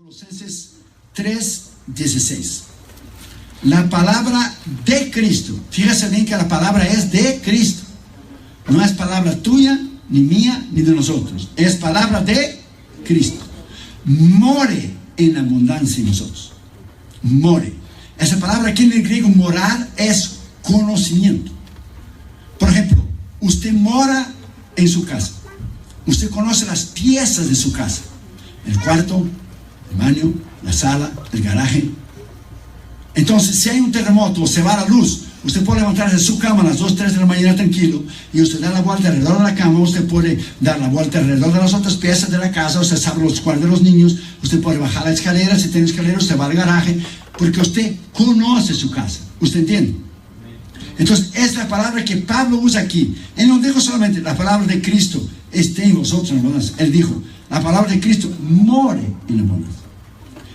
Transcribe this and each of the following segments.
Colosenses 3:16. La palabra de Cristo. Fíjese bien que la palabra es de Cristo. No es palabra tuya, ni mía, ni de nosotros. Es palabra de Cristo. More en abundancia en nosotros. More. Esa palabra aquí en el griego, morar, es conocimiento. Por ejemplo, usted mora en su casa. Usted conoce las piezas de su casa. El cuarto, el baño, la sala, el garaje. Entonces, si hay un terremoto o se va la luz, usted puede levantarse de su cama a las 2, 3 de la mañana tranquilo y usted da la vuelta alrededor de la cama. Usted puede dar la vuelta alrededor de las otras piezas de la casa. Usted sabe los cuartos de los niños. Usted puede bajar la escalera. Si tiene escalera, usted va al garaje, porque usted conoce su casa. ¿Usted entiende? Entonces, es la palabra que Pablo usa aquí. Él no dijo solamente la palabra de Cristo esté en vosotros en abundancia. Él dijo, la palabra de Cristo more en abundancia.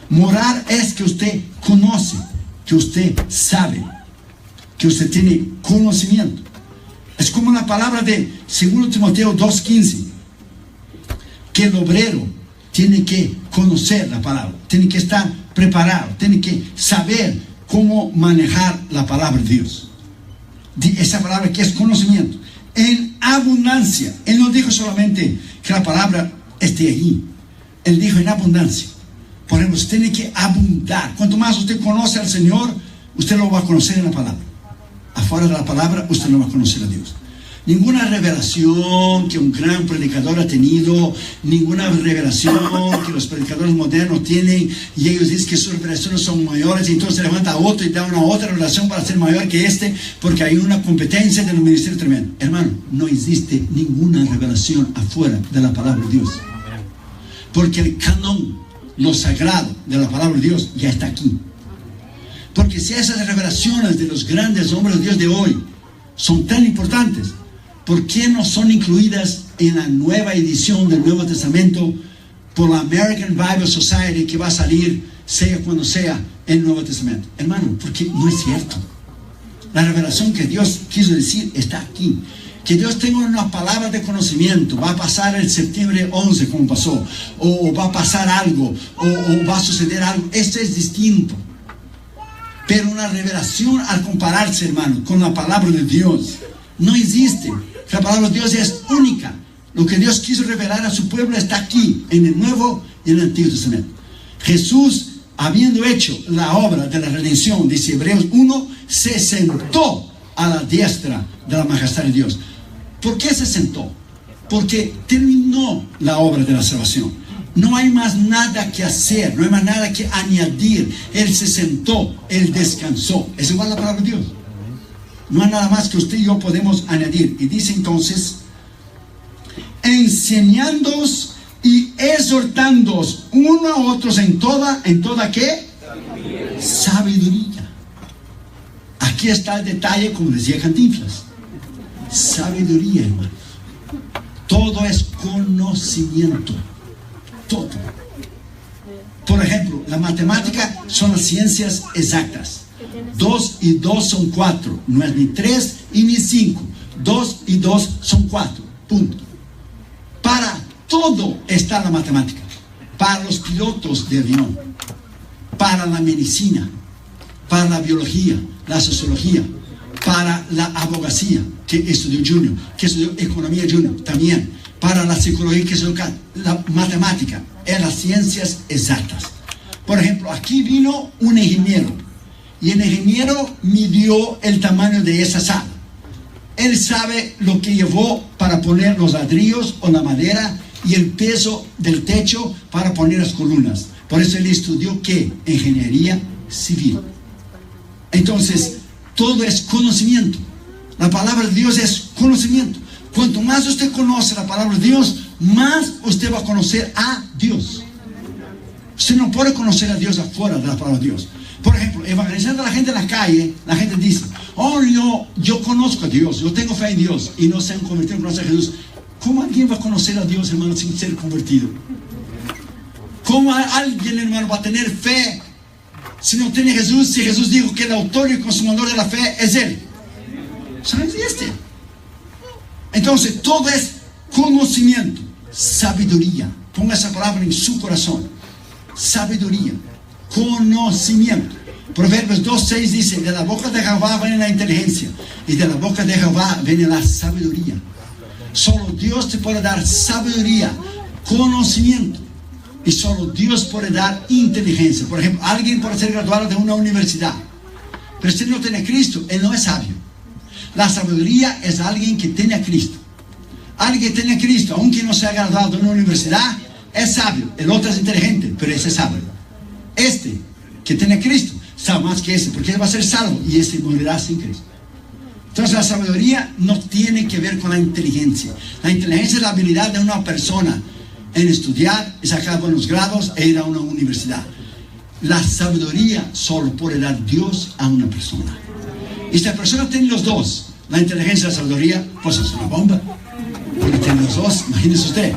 Morar es que usted conoce, que usted sabe, que usted tiene conocimiento. Es como la palabra de 2 Timoteo 2:15, que el obrero tiene que conocer la palabra, tiene que estar preparado, tiene que saber cómo manejar la palabra de Dios. Esa palabra que es conocimiento en abundancia. Él no dijo solamente que la palabra esté allí, él dijo en abundancia. Por ejemplo, usted tiene que abundar. Cuanto más usted conoce al Señor, usted lo va a conocer en la palabra. Afuera de la palabra, usted no va a conocer a Dios. Ninguna revelación que un gran predicador ha tenido, ninguna revelación que los predicadores modernos tienen, y ellos dicen que sus revelaciones son mayores, y entonces levanta a otro y da una otra revelación para ser mayor que porque hay una competencia de los ministerios tremendo. Hermano, no existe ninguna revelación afuera de la palabra de Dios. Porque el canon, lo sagrado de la palabra de Dios, ya está aquí. Porque si esas revelaciones de los grandes hombres de Dios de hoy son tan importantes, ¿por qué no son incluidas en la nueva edición del Nuevo Testamento por la American Bible Society, que va a salir, sea cuando sea, el Nuevo Testamento? Hermano, porque no es cierto. La revelación que Dios quiso decir está aquí. Que Dios tenga una palabra de conocimiento. Va a pasar el septiembre 11 como pasó, o va a pasar algo, o va a suceder algo. Esto es distinto. Pero una revelación, al compararse, hermano, con la palabra de Dios, no existe. La palabra de Dios es única. Lo que Dios quiso revelar a su pueblo está aquí, en el Nuevo y en el Antiguo Testamento. Jesús, habiendo hecho la obra de la redención, dice Hebreos 1, se sentó a la diestra de la majestad de Dios. ¿Por qué se sentó? Porque terminó la obra de la salvación. No hay más nada que hacer, no hay más nada que añadir. Él se sentó, Él descansó. Es igual la palabra de Dios. No hay nada más que usted y yo podemos añadir. Y dice entonces, enseñándoos y exhortándoos uno a otros en toda ¿qué? Sabiduría. Aquí está el detalle, como decía Cantinflas. Sabiduría, hermano. Todo es conocimiento. Todo. Por ejemplo, la matemática son las ciencias exactas. 2 y 2 son 4. No es ni 3 y ni 5. 2 y 2 son 4. Punto. Para todo está la matemática. Para los pilotos de avión, para la medicina, para la biología, la sociología, para la abogacía, que estudió Junior, que estudió economía Junior también, para la psicología, que estudió la matemática, en las ciencias exactas. Por ejemplo, aquí vino un ingeniero, y el ingeniero midió el tamaño de esa sala. Él sabe lo que llevó para poner los ladrillos o la madera, y el peso del techo para poner las columnas. Por eso él estudió, ¿qué? Ingeniería civil. Entonces, todo es conocimiento. La palabra de Dios es conocimiento. Cuanto más usted conoce la palabra de Dios, más usted va a conocer a Dios. Usted no puede conocer a Dios afuera de la palabra de Dios. Por ejemplo, evangelizando a la gente en la calle, la gente dice, oh, yo conozco a Dios, yo tengo fe en Dios, y no se han convertido en conocer a Jesús. ¿Cómo alguien va a conocer a Dios, hermano, sin ser convertido? ¿Cómo alguien, hermano, va a tener fe si no tiene Jesús? Si Jesús dijo que el autor y consumador de la fe es Él. Eso no existe. Entonces, todo es conocimiento, sabiduría. Ponga esa palabra en su corazón. sabiduría, conocimiento. Proverbios 2:6 dice, de la boca de Jehová viene la inteligencia y de la boca de Jehová viene la sabiduría. Solo Dios te puede dar sabiduría, conocimiento, y solo Dios puede dar inteligencia. Por ejemplo, alguien puede ser graduado de una universidad, pero si no tiene a Cristo, él no es sabio. La sabiduría es alguien que tiene a Cristo. Alguien que tiene a Cristo, aunque no sea graduado de una universidad, es sabio. El otro es inteligente, pero ese es sabio. Este que tiene a Cristo sabe más que ese, porque él va a ser salvo y ese morirá sin Cristo. Entonces la sabiduría no tiene que ver con la inteligencia. La inteligencia es la habilidad de una persona en estudiar y sacar buenos grados e ir a una universidad. La sabiduría solo puede dar Dios a una persona. Y si la persona tiene los dos, la inteligencia y la sabiduría, pues es una bomba. Porque tiene los dos, imagínese usted.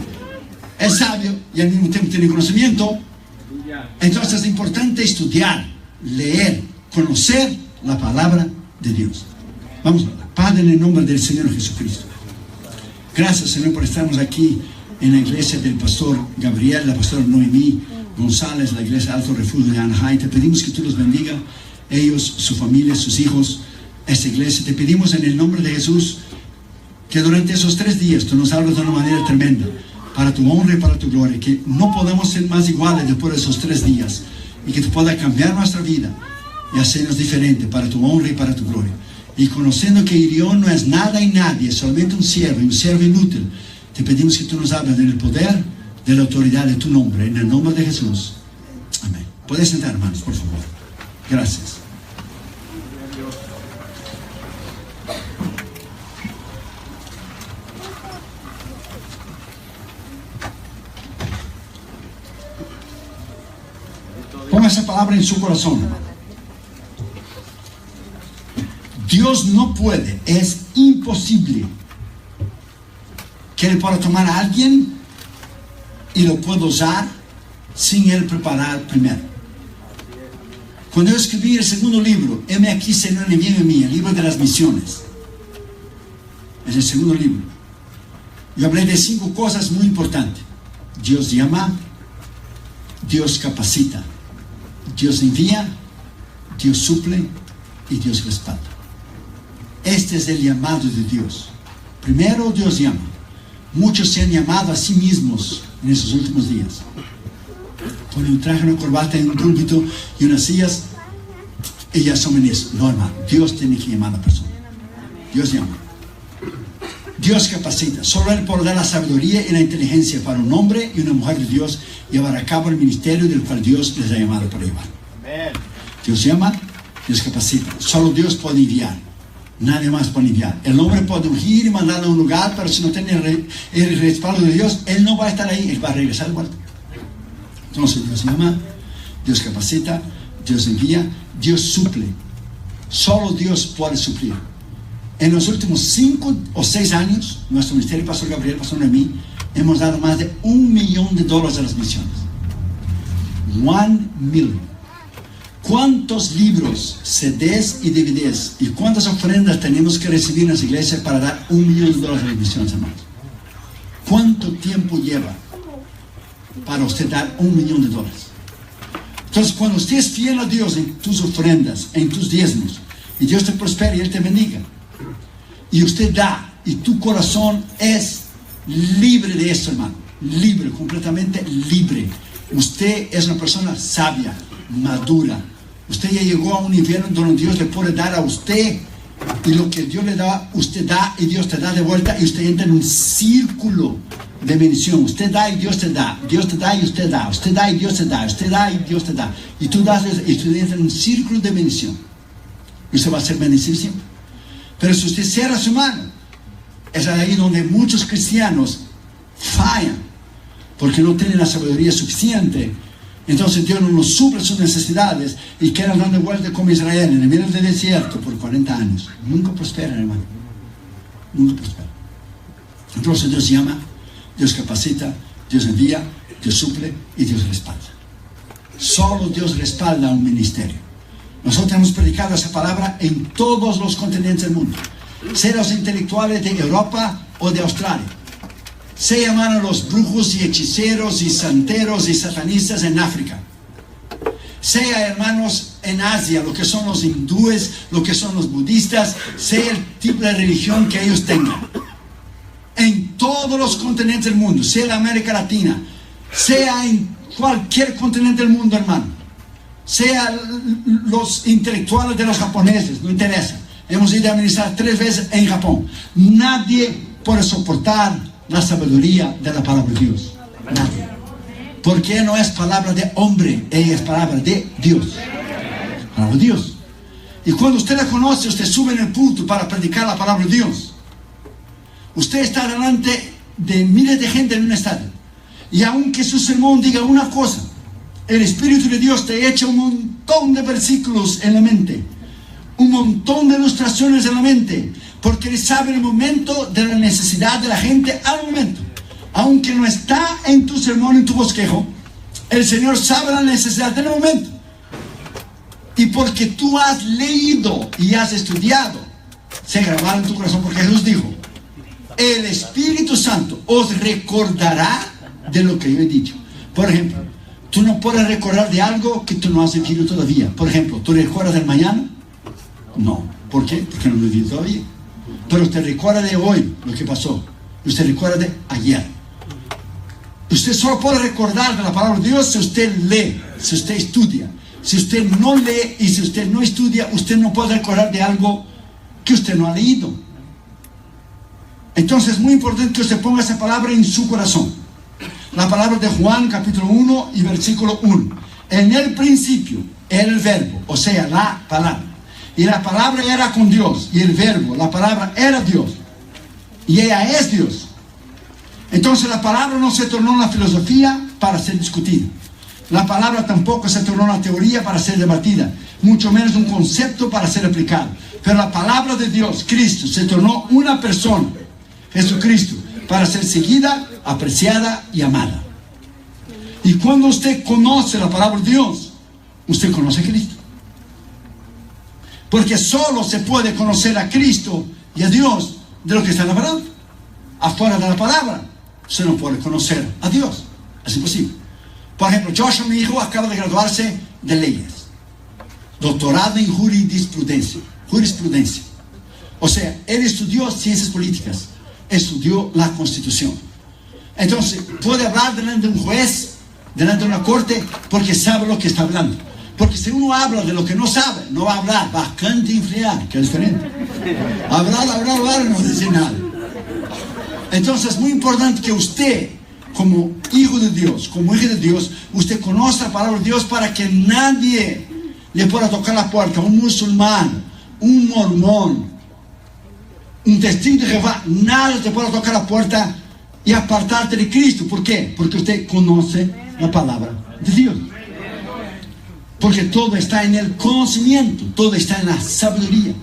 Es sabio y al mismo tiempo tiene conocimiento. Entonces es importante estudiar, leer, conocer la palabra de Dios. Vamos a hablar. Padre, en el nombre del Señor Jesucristo. Gracias, Señor, por estarnos aquí en la iglesia del pastor Gabriel, la pastora Noemí González, la iglesia Alto Refugio de Anaheim. Te pedimos que tú los bendiga, ellos, su familia, sus hijos, esta iglesia. Te pedimos en el nombre de Jesús que durante esos 3 días tú nos hables de una manera tremenda, para tu honra y para tu gloria, que no podamos ser más iguales después de esos 3 días, y que tú puedas cambiar nuestra vida y hacernos diferentes para tu honra y para tu gloria. Y conociendo que Irión no es nada y nadie, es solamente un siervo, y un siervo inútil, te pedimos que tú nos hables en el poder de la autoridad de tu nombre, en el nombre de Jesús. Amén. Puedes sentar, hermanos, por favor. Gracias. Ponga esa palabra en su corazón. Dios no puede, es imposible que Él pueda tomar a alguien y lo pueda usar sin Él preparar primero. Cuando yo escribí el segundo libro, heme aquí, Señor, envíame a mí, el libro de las misiones, es el segundo libro. Yo hablé de 5 cosas muy importantes. Dios llama, Dios capacita, Dios envía, Dios suple y Dios respalda. Este es el llamado de Dios. Primero, Dios llama. Muchos se han llamado a sí mismos en esos últimos días. Ponen un traje, una corbata en un púlpito y unas sillas y ya son ministros. No, hermano, Dios tiene que llamar a la persona. Dios llama. Dios capacita. Solo Él puede dar la sabiduría y la inteligencia para un hombre y una mujer de Dios llevar a cabo el ministerio del cual Dios les ha llamado para llevar. Dios llama, Dios capacita. Solo Dios puede enviar. Nadie más puede enviar. El hombre puede ungir y mandarlo a un lugar, pero si no tiene el respaldo de Dios, él no va a estar ahí, él va a regresar de vuelta. Entonces Dios llama, Dios capacita, Dios envía, Dios suple. Solo Dios puede suplir. En los últimos 5 o 6 años, nuestro ministerio, pastor Gabriel, pastor Noemí, hemos dado más de $1 millón a las misiones. 1 million. ¿Cuántos libros, CDs y DVDs y cuántas ofrendas tenemos que recibir en las iglesias para dar $1 millón a las misiones, hermanos? ¿Cuánto tiempo lleva para usted dar $1 millón? Entonces, cuando usted es fiel a Dios en tus ofrendas, en tus diezmos, y Dios te prospera y Él te bendiga, y usted da, y tu corazón es libre de esto, hermano, libre, completamente libre. Usted es una persona sabia, madura. Usted ya llegó a un nivel donde Dios le puede dar a usted, y lo que Dios le da, usted da y Dios te da de vuelta, y usted entra en un círculo de bendición. Usted da y Dios te da, Dios te da y usted da, usted da y Dios te da, usted da y Dios te da, y tú das y usted entra en un círculo de bendición, y usted va a ser bendecido siempre. Pero si usted cierra su mano, es ahí donde muchos cristianos fallan, porque no tienen la sabiduría suficiente. Entonces Dios no nos suple sus necesidades y quedan dando vueltas como Israel en el medio del desierto por 40 años. Nunca prosperan, hermano. Nunca prosperan. Entonces Dios llama, Dios capacita, Dios envía, Dios suple y Dios respalda. Solo Dios respalda un ministerio. Nosotros hemos predicado esa palabra en todos los continentes del mundo. Sea los intelectuales de Europa o de Australia. Se llaman los brujos y hechiceros y santeros y satanistas en África. sea, hermanos, en Asia, lo que son los hindúes, lo que son los budistas, sea el tipo de religión que ellos tengan, en todos los continentes del mundo, sea en América Latina, sea en cualquier continente del mundo, hermano, sea los intelectuales de los japoneses, no interesa. Hemos ido a ministrar 3 veces en Japón. Nadie puede soportar la sabiduría de la palabra de Dios. Nadie. Porque no es palabra de hombre, ella es palabra de Dios. Palabra de Dios. Y cuando usted la conoce, usted sube en el púlpito para predicar la palabra de Dios. Usted está delante de miles de gente en un estadio. Y aunque su sermón diga una cosa, el Espíritu de Dios te echa un montón de versículos en la mente, un montón de ilustraciones en la mente, porque Él sabe el momento de la necesidad de la gente al momento. Aunque no está en tu sermón, en tu bosquejo, el Señor sabe la necesidad del momento. Y porque tú has leído y has estudiado, se grabará en tu corazón, porque Jesús dijo: el Espíritu Santo os recordará de lo que yo he dicho. Por ejemplo, tú no puedes recordar de algo que tú no has vivido todavía. Por ejemplo, ¿tú recuerdas del mañana? No. ¿Por qué? Porque no lo he vivido todavía. Pero usted recuerda de hoy lo que pasó. Usted recuerda de ayer. Usted solo puede recordar de la palabra de Dios si usted lee, si usted estudia. Si usted no lee y si usted no estudia, usted no puede recordar de algo que usted no ha leído. Entonces es muy importante que usted ponga esa palabra en su corazón. La palabra de Juan capítulo 1 y versículo 1. En el principio era el verbo, o sea, la palabra. Y la palabra era con Dios. Y el verbo, la palabra, era Dios. Y ella es Dios. Entonces la palabra no se tornó una filosofía para ser discutida. La palabra tampoco se tornó una teoría para ser debatida, mucho menos un concepto para ser aplicado. Pero la palabra de Dios, Cristo, se tornó una persona, Jesucristo, para ser seguida, apreciada y amada. Y cuando usted conoce la palabra de Dios, usted conoce a Cristo. Porque solo se puede conocer a Cristo y a Dios de lo que está en la palabra. Afuera de la palabra, usted no puede conocer a Dios. Es imposible. Por ejemplo, Joshua, mi hijo, acaba de graduarse de leyes. Doctorado en jurisprudencia. O sea, él estudió ciencias políticas. Estudió la Constitución. Entonces, puede hablar delante de un juez, delante de una corte, porque sabe lo que está hablando. Porque si uno habla de lo que no sabe, no va a hablar, va a cantinflear, que es diferente. Hablar, no decir nada. Entonces es muy importante que usted, como hijo de Dios, como hija de Dios, usted conozca la palabra de Dios para que nadie le pueda tocar la puerta. Un musulmán, un mormón, un testigo de Jehová, nada te pueda tocar la puerta y apartarte de Cristo. ¿Por qué? Porque usted conoce la palabra de Dios. Porque todo está en el conocimiento, todo está en la sabiduría.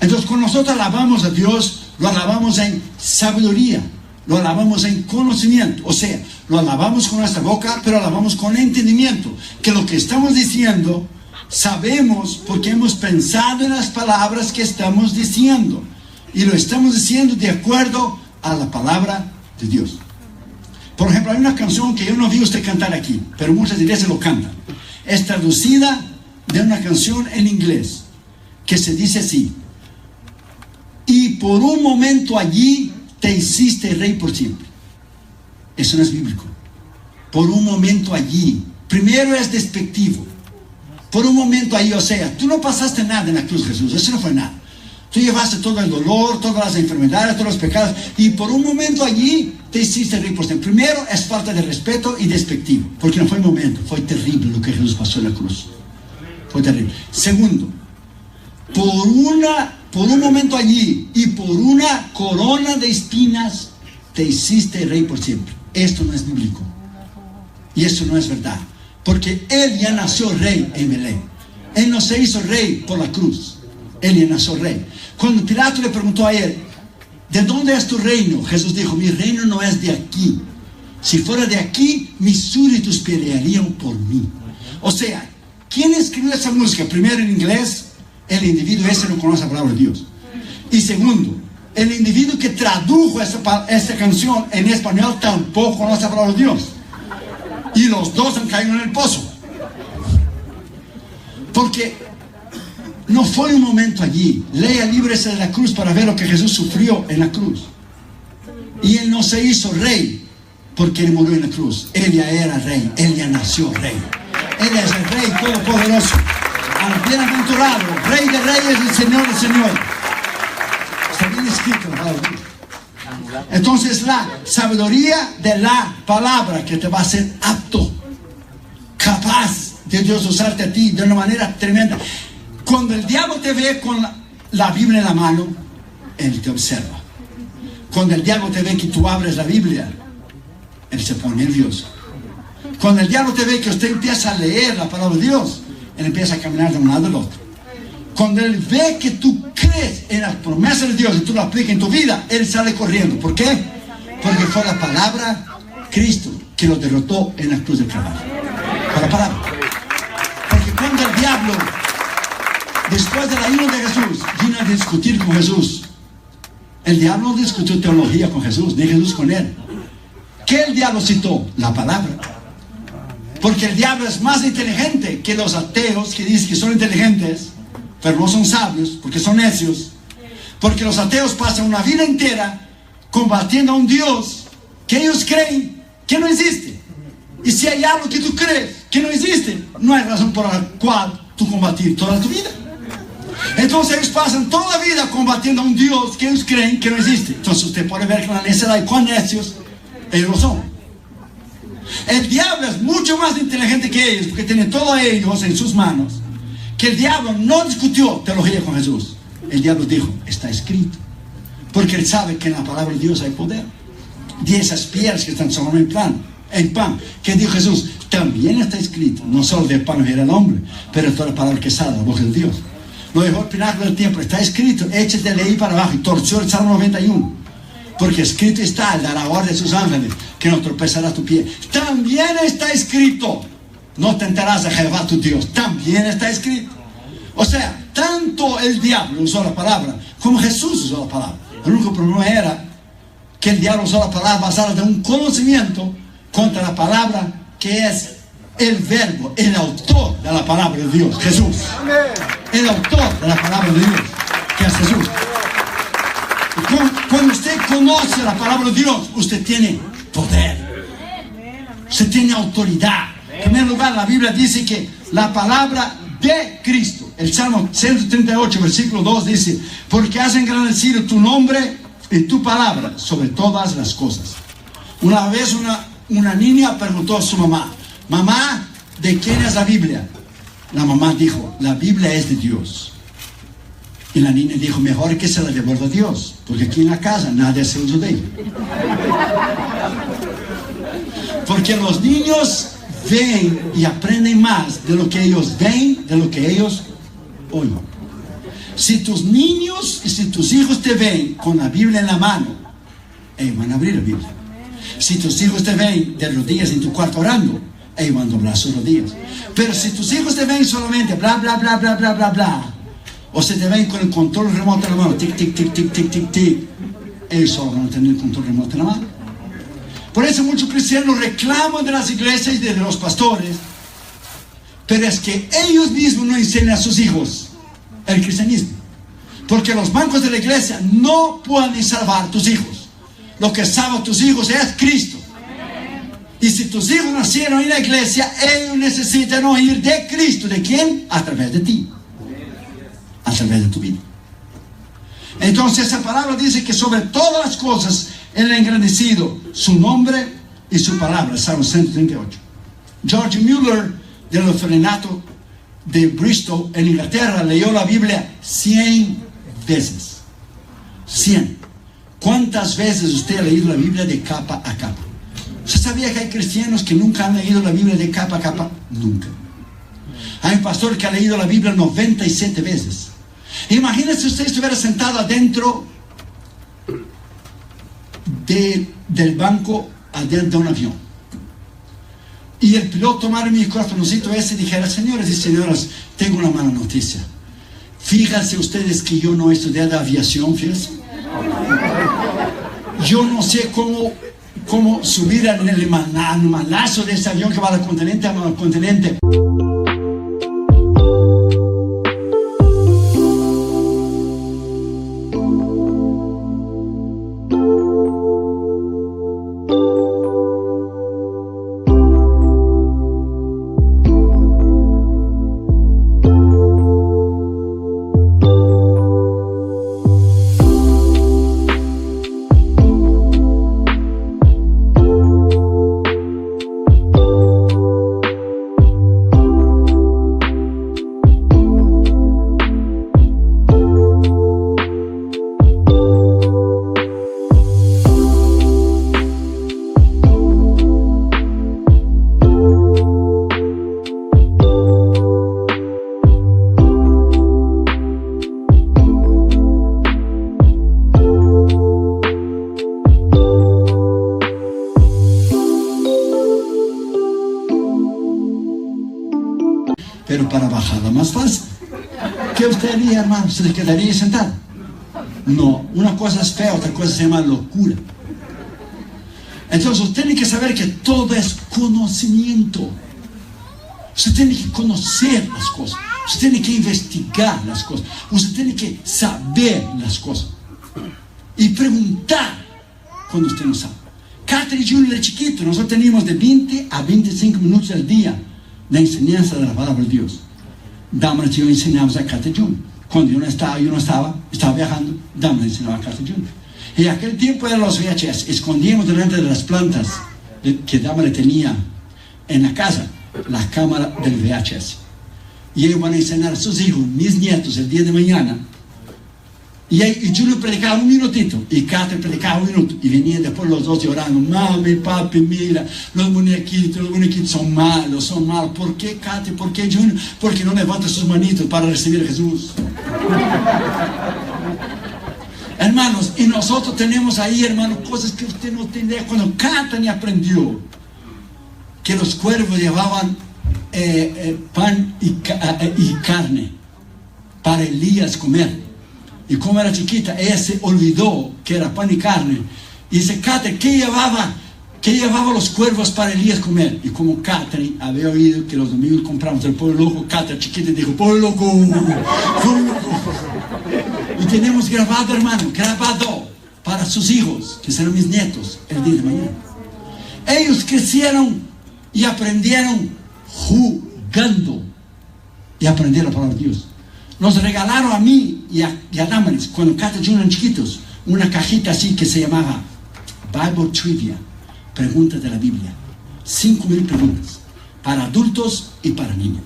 Entonces, cuando nosotros alabamos a Dios, lo alabamos en sabiduría, lo alabamos en conocimiento. O sea, lo alabamos con nuestra boca, pero alabamos con entendimiento. Que lo que estamos diciendo, sabemos porque hemos pensado en las palabras que estamos diciendo. Y lo estamos diciendo de acuerdo a la palabra de Dios. Por ejemplo, hay una canción que yo no vi usted cantar aquí, pero muchas iglesias lo cantan. Es traducida de una canción en inglés, que se dice así: y por un momento allí te hiciste rey por siempre. Eso no es bíblico. Por un momento allí. Primero es despectivo. Por un momento allí, o sea, tú no pasaste nada en la cruz, Jesús. Eso no fue nada. Tú llevaste todo el dolor, todas las enfermedades, todos los pecados, y por un momento allí te hiciste rey por siempre. Primero es falta de respeto y despectivo, porque no fue un momento, fue terrible lo que Jesús pasó en la cruz. Fue terrible. Segundo, por un momento allí y por una corona de espinas te hiciste rey por siempre. Esto no es bíblico. Y eso no es verdad. Porque Él ya nació rey en Belén. Él no se hizo rey por la cruz. Él ya nació rey. Cuando Pilato le preguntó a él: ¿de dónde es tu reino? Jesús dijo: mi reino no es de aquí. Si fuera de aquí, mis súbditos pelearían por mí. O sea, ¿quién escribió esa música? Primero en inglés, el individuo ese no conoce la palabra de Dios. Y segundo, el individuo que tradujo esa canción en español tampoco conoce la palabra de Dios. Y los dos han caído en el pozo. Porque no fue un momento allí. Lea libres de la cruz para ver lo que Jesús sufrió en la cruz. Y Él no se hizo rey porque Él murió en la cruz. Él ya era rey, Él ya nació rey. Él es el Rey Todopoderoso, al bienaventurado, Rey de reyes y Señor de señores. Está bien escrito la palabra. Entonces la sabiduría de la palabra que te va a hacer apto, capaz de Dios usarte a ti de una manera tremenda. Cuando el diablo te ve con la Biblia en la mano, él te observa. Cuando el diablo te ve que tú abres la Biblia, él se pone nervioso. Cuando el diablo te ve que usted empieza a leer la palabra de Dios, él empieza a caminar de un lado al otro. Cuando él ve que tú crees en las promesas de Dios y tú lo aplicas en tu vida, él sale corriendo. ¿Por qué? Porque fue la palabra Cristo que lo derrotó en la cruz del Calvario. Fue la palabra. Porque cuando el diablo, después del ayuno de Jesús, vino a discutir con Jesús, el diablo no discutió teología con Jesús, ni Jesús con él. ¿Qué el diablo citó? La palabra. Porque el diablo es más inteligente que los ateos que dicen que son inteligentes, pero no son sabios, porque son necios. Porque los ateos pasan una vida entera combatiendo a un Dios que ellos creen que no existe. Y si hay algo que tú crees que no existe, no hay razón por la cual tú combatir toda tu vida. Entonces ellos pasan toda la vida combatiendo a un Dios que ellos creen que no existe. Entonces usted puede ver que la necedad y cuán necios ellos lo son. El diablo es mucho más inteligente que ellos, porque tiene todo a ellos en sus manos. Que el diablo no discutió teología con Jesús. El diablo dijo, está escrito. Porque él sabe que en la palabra de Dios hay poder. De esas piedras que están solo en pan. Que dijo Jesús, también está escrito. No solo de pan vivirá el hombre, pero toda la palabra que sale de la boca de Dios. Lo dejó al pináculo del tiempo. Está escrito, échate de ahí para abajo. Y torció el Salmo 91. Porque escrito está, él dará orden a sus ángeles, que no tropezará tu pie. También está escrito, no tentarás a Jehová tu Dios. También está escrito. O sea, tanto el diablo usó la palabra, como Jesús usó la palabra. El único problema era que el diablo usó la palabra basada en un conocimiento contra la palabra que es el verbo, el autor de la palabra de Dios, Jesús. El autor de la palabra de Dios, que es Jesús. Cuando usted conoce la palabra de Dios, usted tiene poder. Usted tiene autoridad. En primer lugar, la Biblia dice que la palabra de Cristo, el Salmo 138, versículo 2 dice, porque has engrandecido tu nombre y tu palabra sobre todas las cosas. Una vez una niña preguntó a su mamá, mamá, ¿de quién es la Biblia? La mamá dijo, la Biblia es de Dios. Y la niña dijo, mejor que se la devuelva a Dios, porque aquí en la casa nadie hace uso de ella. Porque los niños ven y aprenden más de lo que ellos ven, de lo que ellos oyen. Si tus niños y si tus hijos te ven con la Biblia en la mano, ellos van a abrir la Biblia. Si tus hijos te ven de rodillas en tu cuarto orando, ellos van a doblar sus rodillas. Pero si tus hijos te ven solamente bla, bla, bla, bla, bla, bla, bla, o se te ven con el control remoto en la mano, tic, tic, tic, tic, tic, tic, tic, ellos solo van a tener el control remoto en la mano. Por eso muchos cristianos reclaman de las iglesias y de los pastores, pero es que ellos mismos no enseñan a sus hijos el cristianismo. Porque los bancos de la iglesia no pueden salvar a tus hijos. Lo que salva a tus hijos es Cristo. Y si tus hijos nacieron en la iglesia, ellos necesitan oír de Cristo. ¿De quién? A través de ti. A través de tu vida. Entonces esa palabra dice que sobre todas las cosas Él ha engrandecido su nombre y su palabra. Salmo 138. George Mueller, del orfanato de Bristol en Inglaterra, leyó la Biblia 100 veces. 100. ¿Cuántas veces usted ha leído la Biblia de capa a capa? ¿Usted sabía que hay cristianos que nunca han leído la Biblia de capa a capa? Nunca. Hay un pastor que ha leído la Biblia 97 veces. Imagínese si usted estuviera sentado adentro del banco, adentro de un avión, y el piloto tomara el micrófonocito ese y dijera, señores y señoras, tengo una mala noticia. Fíjense ustedes que yo no he estudiado aviación, fíjense. Yo no sé cómo subir en el malazo de ese avión que va del continente a continente. pero para bajarla más fácil. ¿Qué usted haría, hermano? ¿Se quedaría sentado? No, una cosa es fea, otra cosa se llama locura. Entonces usted tiene que saber que todo es conocimiento. Usted tiene que conocer las cosas. Usted tiene que investigar las cosas. Usted tiene que saber las cosas. Y preguntar cuando usted no sabe. Catherine Junior de chiquito, nosotros teníamos de 20 a 25 minutos al día de enseñanza de la palabra de Dios. Damaris y yo enseñamos a Catherine Junior. Cuando yo no estaba viajando, Damaris enseñaba a Catherine Junior. Y en aquel tiempo eran los VHS. Escondíamos delante de las plantas que Damaris tenía en la casa la cámara del VHS. Y ellos van a enseñar a sus hijos, mis nietos, el día de mañana. Y Julio predicaba un minutito y Catherine predicaba un minuto. Y venían después los dos llorando: mami, papi, mira, los muñequitos son malos. ¿Por qué, Catherine? ¿Por qué, Julio? Porque no levanta sus manitos para recibir a Jesús. Hermanos, y nosotros tenemos ahí, hermanos, cosas que usted no tiene idea. Cuando Catherine aprendió que los cuervos llevaban pan y carne para Elías comer. Y como era chiquita, ella se olvidó que era pan y carne. Y dice: Catherine, ¿qué llevaba los cuervos para Elías comer? Y como Catherine había oído que los domingos compramos el pollo loco, Catherine chiquita dijo: pollo loco, pollo loco. Y tenemos grabado, hermano, para sus hijos, que serán mis nietos, el día de mañana. Ellos crecieron y aprendieron jugando y aprendieron la palabra de Dios. Nos regalaron a mí y a Damaris, cuando Catherine Junior eran chiquitos, una cajita así que se llamaba Bible Trivia, preguntas de la Biblia. 5,000 preguntas, para adultos y para niños.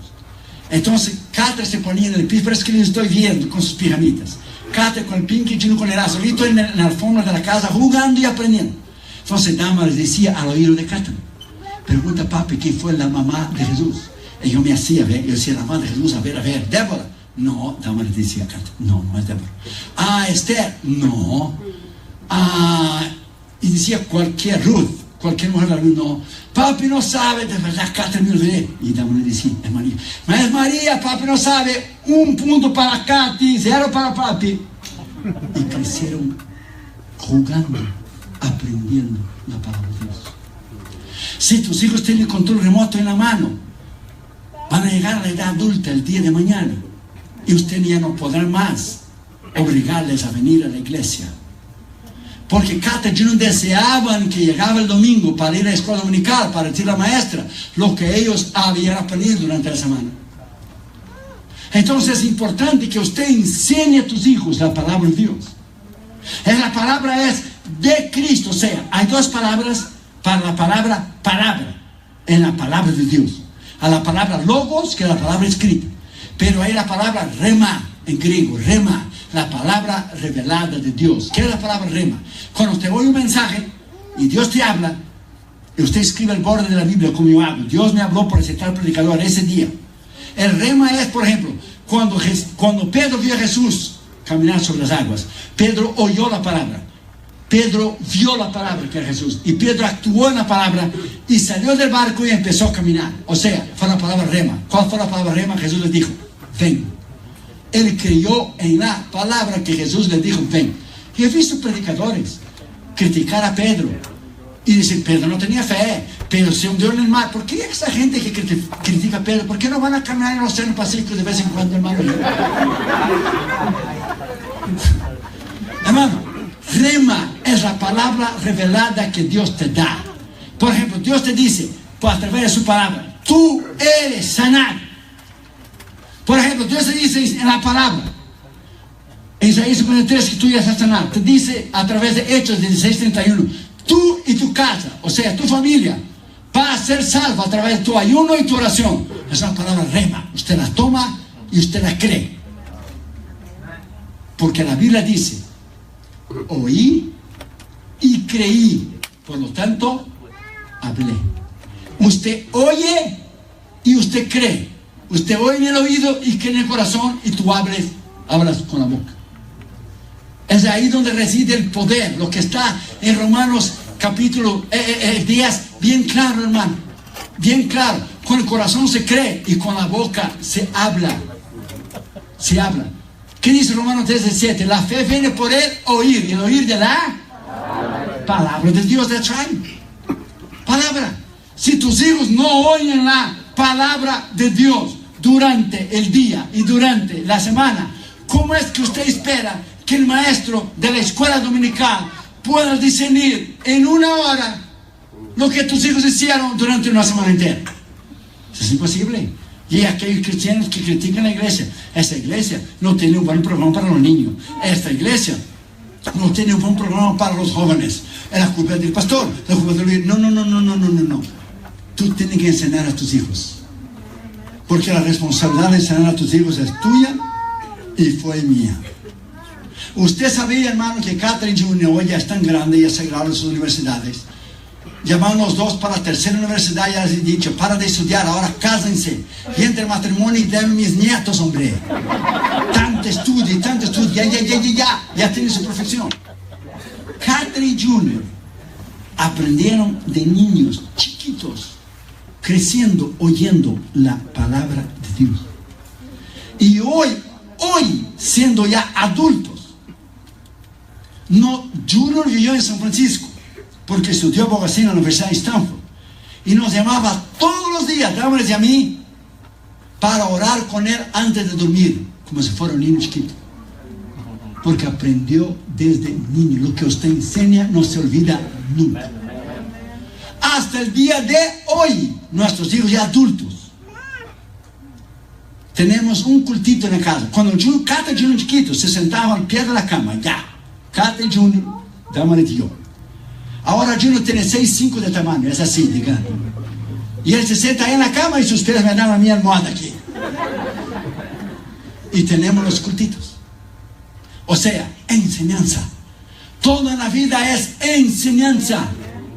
Entonces Catherine se ponía en el piso, pero es que les estoy viendo con sus pijamitas. Catherine con el Pinky Junior con el azulito en la alfombra de la casa, jugando y aprendiendo. Entonces Damaris decía al oído de Catherine: pregunta, papi, ¿quién fue la mamá de Jesús? Y yo me hacía ver, yo decía: la mamá de Jesús, a ver, Débora. No, Damaris decía: no es Débora. Esther. No. Y decía cualquier Ruth, cualquier mujer de la Ruth. No. Papi no sabe, de verdad, Catherine me olvidé. Y Damaris decía: es María. Es María, papi no sabe. 1 punto para Katy, 0 para papi. Y crecieron jugando, aprendiendo la palabra de Dios. Si tus hijos tienen el control remoto en la mano, van a llegar a la edad adulta el día de mañana. Y usted ya no podrá más obligarles a venir a la iglesia. Porque Catherine Junior deseaban que llegaba el domingo para ir a la escuela dominical, para decir a la maestra lo que ellos habían aprendido durante la semana. Entonces es importante que usted enseñe a tus hijos la palabra de Dios. La palabra es de Cristo. O sea, hay 2 palabras para la palabra en la palabra de Dios. A la palabra logos, que es la palabra escrita. Pero hay la palabra rema en griego, rema, la palabra revelada de Dios. ¿Qué es la palabra rema? Cuando usted oye un mensaje y Dios te habla, y usted escribe el borde de la Biblia como yo hago: Dios me habló por ese tal predicador ese día. El rema es, por ejemplo, cuando Pedro vio a Jesús caminar sobre las aguas, Pedro oyó la palabra. Pedro vio la palabra que era Jesús, y Pedro actuó en la palabra y salió del barco y empezó a caminar. O sea, fue la palabra rema. ¿Cuál fue la palabra rema? Jesús le dijo: ven. Él creyó en la palabra que Jesús le dijo: ven. Y he visto predicadores criticar a Pedro y decir: Pedro no tenía fe, Pedro se hundió en el mar. ¿Por qué esa gente que critica a Pedro, por qué no van a caminar en el Océano Pacífico de vez en cuando, hermano? Hermano, rema es la palabra revelada que Dios te da. Por ejemplo, Dios te dice, a través de su palabra: tú eres sanado. Por ejemplo, Dios te dice en la palabra, en Isaías 53, que tú ya estás sanado. Te dice a través de Hechos 16:31: tú y tu casa, o sea, tu familia, va a ser salva a través de tu ayuno y tu oración. Es una palabra rema. Usted la toma y usted la cree. Porque la Biblia dice: oí y creí, por lo tanto hablé. Usted oye y usted cree. Usted oye en el oído y cree en el corazón, y tú hablas con la boca. Es ahí donde reside el poder, lo que está en Romanos capítulo 10, bien claro, hermano, bien claro. Con el corazón se cree y con la boca se habla. Se habla. ¿Qué dice Romanos 3:17? La fe viene por el oír, y el oír de la palabra de Dios. That's right. Palabra. Si tus hijos no oyen la palabra de Dios durante el día y durante la semana, ¿cómo es que usted espera que el maestro de la escuela dominical pueda discernir en una hora lo que tus hijos hicieron durante una semana entera? Eso es imposible. Y aquellos cristianos que critican la iglesia, esta iglesia no tiene un buen programa para los niños, esta iglesia no tiene un buen programa para los jóvenes, es la culpa del pastor, la culpa del... No. Tú tienes que enseñar a tus hijos, porque la responsabilidad de enseñar a tus hijos es tuya y fue mía. Usted sabía, hermano, que Catherine Jr. hoy ya es tan grande, ya se graduó en sus universidades. Llamaron los dos para la tercera universidad y les he dicho: para de estudiar, ahora cásense y entre matrimonio y den mis nietos, hombre. Tanto estudio, ya tienen su profesión. Catherine Jr. aprendieron de niños chiquitos, creciendo, oyendo la palabra de Dios. Y hoy, siendo ya adultos, no, Junior vivió en San Francisco, porque estudió abogacía en la Universidad de Stanford, y nos llamaba todos los días, Damaris y a mí, para orar con él antes de dormir, como si fuera un niño chiquito, porque aprendió desde niño. Lo que usted enseña no se olvida nunca. Hasta el día de hoy, nuestros hijos ya adultos, tenemos un cultito en la casa. Cuando Cata y Junior chiquito se sentaban al pie de la cama, ya, Cata y Junior, Damaris y yo. Ahora Junior tiene 6'5" de tamaño, es así, digamos. Y él se sienta ahí en la cama y sus pies me dan a mi almohada aquí. Y tenemos los cultitos. O sea, enseñanza. Toda la vida es enseñanza.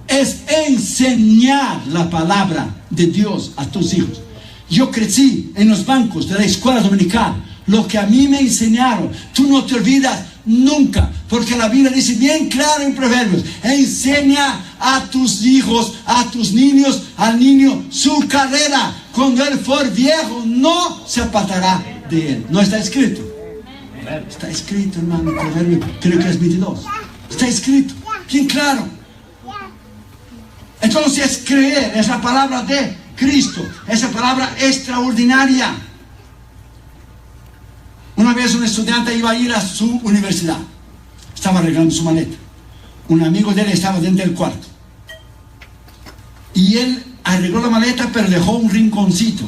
Es enseñar la palabra de Dios a tus hijos. Yo crecí en los bancos de la escuela dominical. Lo que a mí me enseñaron, tú no te olvidas nunca, porque la Biblia dice bien claro en Proverbios: enseña a tus hijos, a tus niños, al niño su carrera. Cuando él fuere viejo, no se apartará de él. ¿No está escrito? Está escrito, hermano, en Proverbios, creo que es 22. Está escrito, bien claro. Entonces, creer es la palabra de Cristo, esa palabra extraordinaria. Una vez un estudiante iba a ir a su universidad, estaba arreglando su maleta. Un amigo de él estaba dentro del cuarto y él arregló la maleta, pero dejó un rinconcito,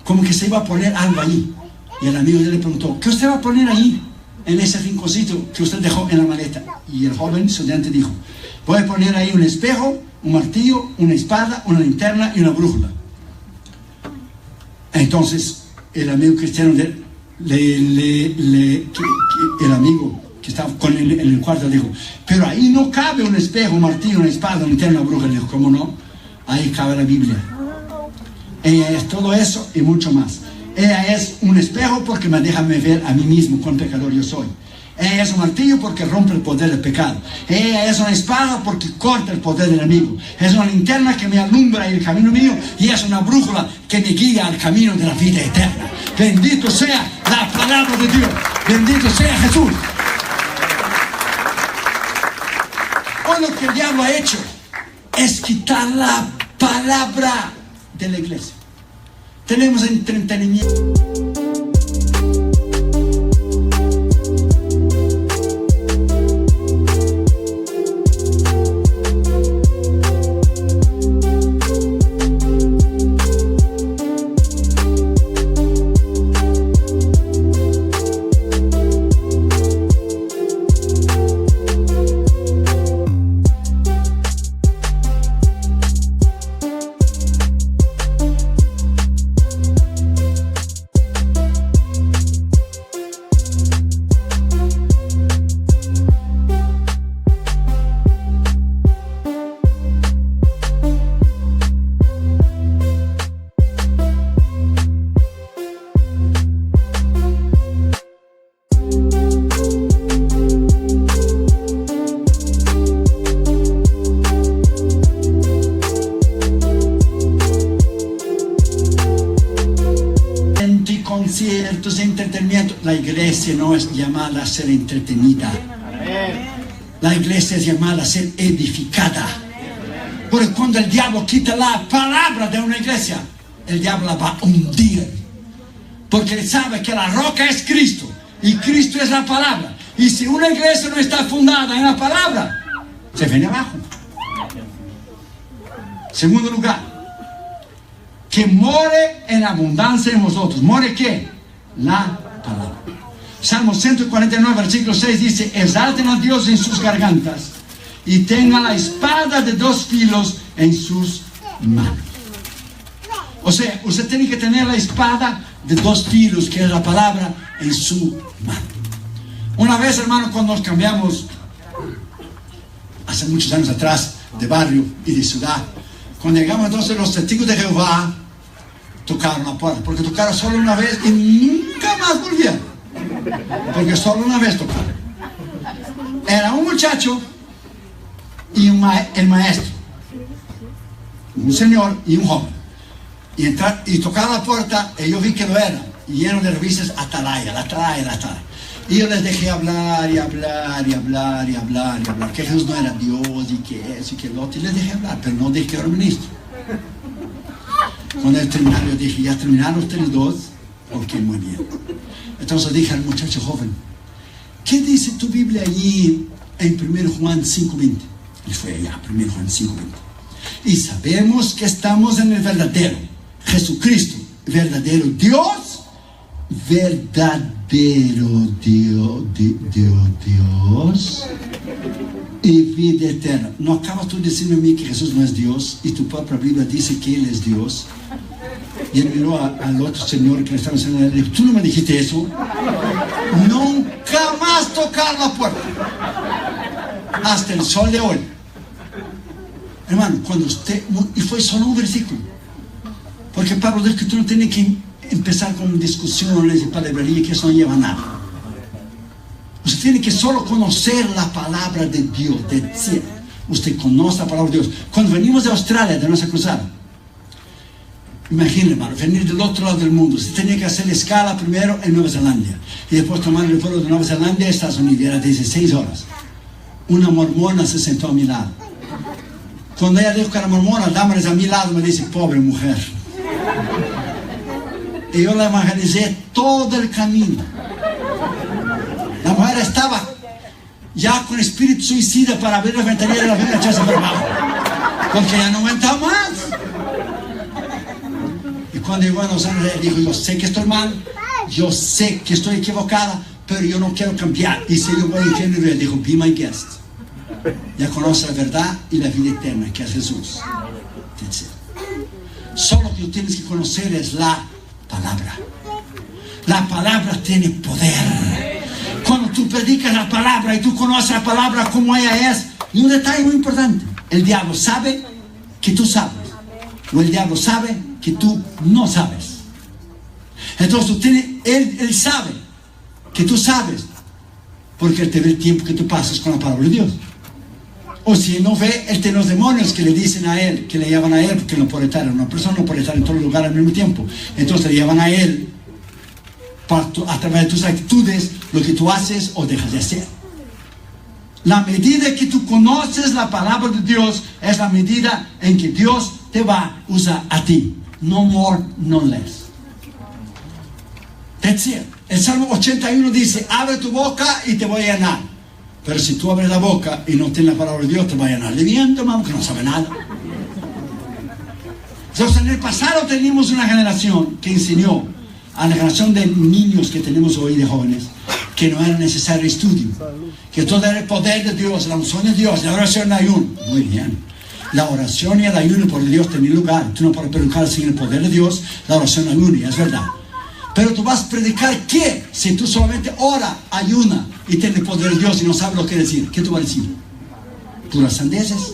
como que se iba a poner algo allí. Y el amigo de él le preguntó: ¿qué usted va a poner ahí, en ese rinconcito que usted dejó en la maleta? Y el joven estudiante dijo: voy a poner ahí un espejo, un martillo, una espada, una linterna y una brújula. Entonces el amigo cristiano de él, el amigo que estaba con él en el cuarto dijo: pero ahí no cabe un espejo, un martillo, una espada, una linterna, una brújula. Le dijo: ¿cómo no? Ahí cabe la Biblia. Ella es todo eso y mucho más. Ella es un espejo porque me deja ver a mí mismo cuán pecador yo soy. Ella es un martillo porque rompe el poder del pecado. Ella es una espada porque corta el poder del enemigo. Es una linterna que me alumbra el camino mío, y es una brújula que me guía al camino de la vida eterna. Bendito sea la palabra de Dios. Bendito sea Jesús. Hoy lo que el diablo ha hecho es quitar la palabra de la iglesia. Tenemos entretenimiento. conciertos, entretenimiento. La iglesia no es llamada a ser entretenida. La iglesia es llamada a ser edificada. Porque cuando el diablo quita la palabra de una iglesia, el diablo la va a hundir. Porque él sabe que la roca es Cristo. Y Cristo es la palabra. Y si una iglesia no está fundada en la palabra, se viene abajo. Segundo lugar, que more en abundancia en vosotros. ¿More qué? La palabra. Salmo 149, versículo 6 dice: exalten a Dios en sus gargantas y tengan la espada de 2 filos en sus manos. O sea, usted tiene que tener la espada de 2 filos, que es la palabra, en su mano. Una vez, hermano, cuando nos cambiamos, hace muchos años atrás, de barrio y de ciudad, cuando llegamos entonces, los testigos de Jehová tocaron la puerta, porque tocaron solo una vez y nunca más volvieron, porque solo una vez tocaron. Era un muchacho y el maestro, un señor y un joven, y tocaron la puerta, y yo vi que lo era, lleno de revistas Atalaya. Y yo les dejé hablar, que Jesús no era Dios, y que eso y que lo otro, y les dejé hablar, pero no dije que era ministro. Cuando él terminó, yo dije: ¿ya terminaron ustedes dos? Ok, muy bien. Entonces dije al muchacho joven: ¿qué dice tu Biblia allí en 1 Juan 5:20? Él fue allá, 1 Juan 5:20. Y sabemos que estamos en el verdadero Jesucristo, verdadero Dios, verdadero Dios y vida eterna. ¿No acabas tú de decirme a mí que Jesús no es Dios y tu propia Biblia dice que Él es Dios? Y él miró al otro señor que le estaba enseñando y le dijo: ¿tú no me dijiste eso? Nunca más tocar la puerta hasta el sol de hoy. Hermano, cuando usted, y fue solo un versículo, porque Pablo dice que tú no tienes que empezar con discusiones y palabrería, que eso no lleva a nada. Usted tiene que solo conocer la palabra de Dios, decir, usted conoce la palabra de Dios. Cuando venimos de Australia, de nuestra cruzada, imagínate, hermano, venir del otro lado del mundo, usted tenía que hacer escala primero en Nueva Zelanda y después tomar el vuelo de Nueva Zelanda a Estados Unidos. Era 16 horas. Una mormona se sentó a mi lado. Cuando ella dijo que era mormona, dámales a mi lado, me dice: pobre mujer. Y yo la evangelicé todo el camino. La mujer estaba ya con espíritu suicida para abrir la ventanilla de la vida y echarse por abajo, porque ya no aguantaba más. Y cuando llegó a Los Ángeles, dijo: yo sé que estoy mal, yo sé que estoy equivocada, pero yo no quiero cambiar. Y si yo voy al infierno, y dijo: be my guest. Ya conoce la verdad y la vida eterna, que es Jesús. Solo que tú tienes que conocer es la palabra. La palabra tiene poder. Cuando tú predicas la palabra y tú conoces la palabra como ella es, y un detalle muy importante: el diablo sabe que tú sabes, o el diablo sabe que tú no sabes. Entonces tú tienes, él sabe que tú sabes, porque él te ve el tiempo que tú pasas con la palabra de Dios. O si no ve, él tiene los demonios que le dicen a él, que le llevan a él, porque no puede estar, una persona no puede estar en todos los lugares al mismo tiempo. Entonces le llevan a él a través de tus actitudes, lo que tú haces o dejas de hacer. La medida que tú conoces la palabra de Dios es la medida en que Dios te va a usar a ti. No more, no less. That's it. El Salmo 81 dice: abre tu boca y te voy a llenar. Pero si tú abres la boca y no tienes la palabra de Dios, te va a llenar de viento, hermano, que no sabe nada. Entonces, en el pasado teníamos una generación que enseñó a la generación de niños que tenemos hoy, de jóvenes, que no era necesario estudio, que todo era el poder de Dios, la unción de Dios, la oración y el ayuno. Muy bien. La oración y el ayuno por Dios tienen lugar. Tú no puedes predicar sin el poder de Dios, la oración y el ayuno, y es verdad. Pero tú vas a predicar ¿qué? Si tú solamente ora, ayuna y tienes el poder de Dios y no sabes lo que decir. ¿Qué tú vas a decir? Puras sandeces.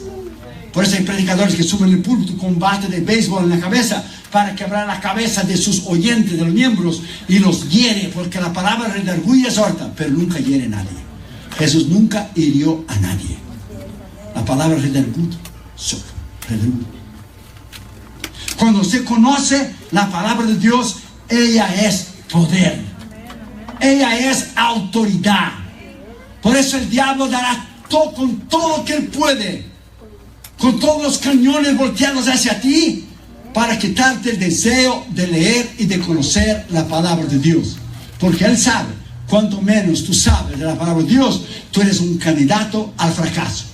Por eso hay predicadores que suben el púlpito con bate de béisbol en la cabeza para quebrar la cabeza de sus oyentes, de los miembros, y los hiere, porque la palabra redarguye y exhorta, pero nunca hiere a nadie. Jesús nunca hirió a nadie. La palabra redarguye, solo redarguye. Cuando usted conoce la palabra de Dios, ella es poder. Ella es autoridad. Por eso el diablo dará todo, con todo lo que él puede, con todos los cañones volteados hacia ti, para quitarte el deseo de leer y de conocer la palabra de Dios. Porque él sabe, cuanto menos tú sabes de la palabra de Dios, tú eres un candidato al fracaso.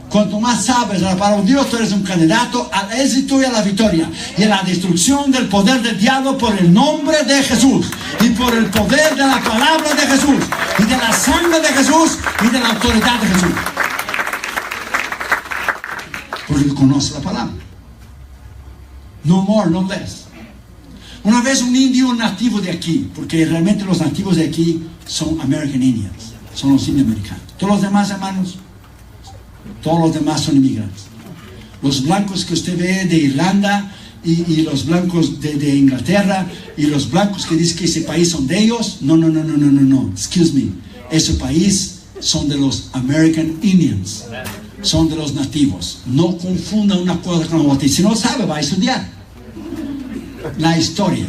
Cuanto más sabes de la palabra de Dios, tú eres un candidato al éxito y a la victoria y a la destrucción del poder del diablo por el nombre de Jesús y por el poder de la palabra de Jesús y de la sangre de Jesús y de la autoridad de Jesús. Porque conoce la palabra. No more, no less. Una vez un indio nativo de aquí, porque realmente los nativos de aquí son American Indians, son los indios americanos. Todos los demás, hermanos, todos los demás son inmigrantes. Los blancos que usted ve de Irlanda y los blancos de Inglaterra y los blancos que dicen que ese país son de ellos, no. Excuse me. Ese país son de los American Indians. Son de los nativos. No confunda una cosa con la otra. Y si no sabe, va a estudiar la historia.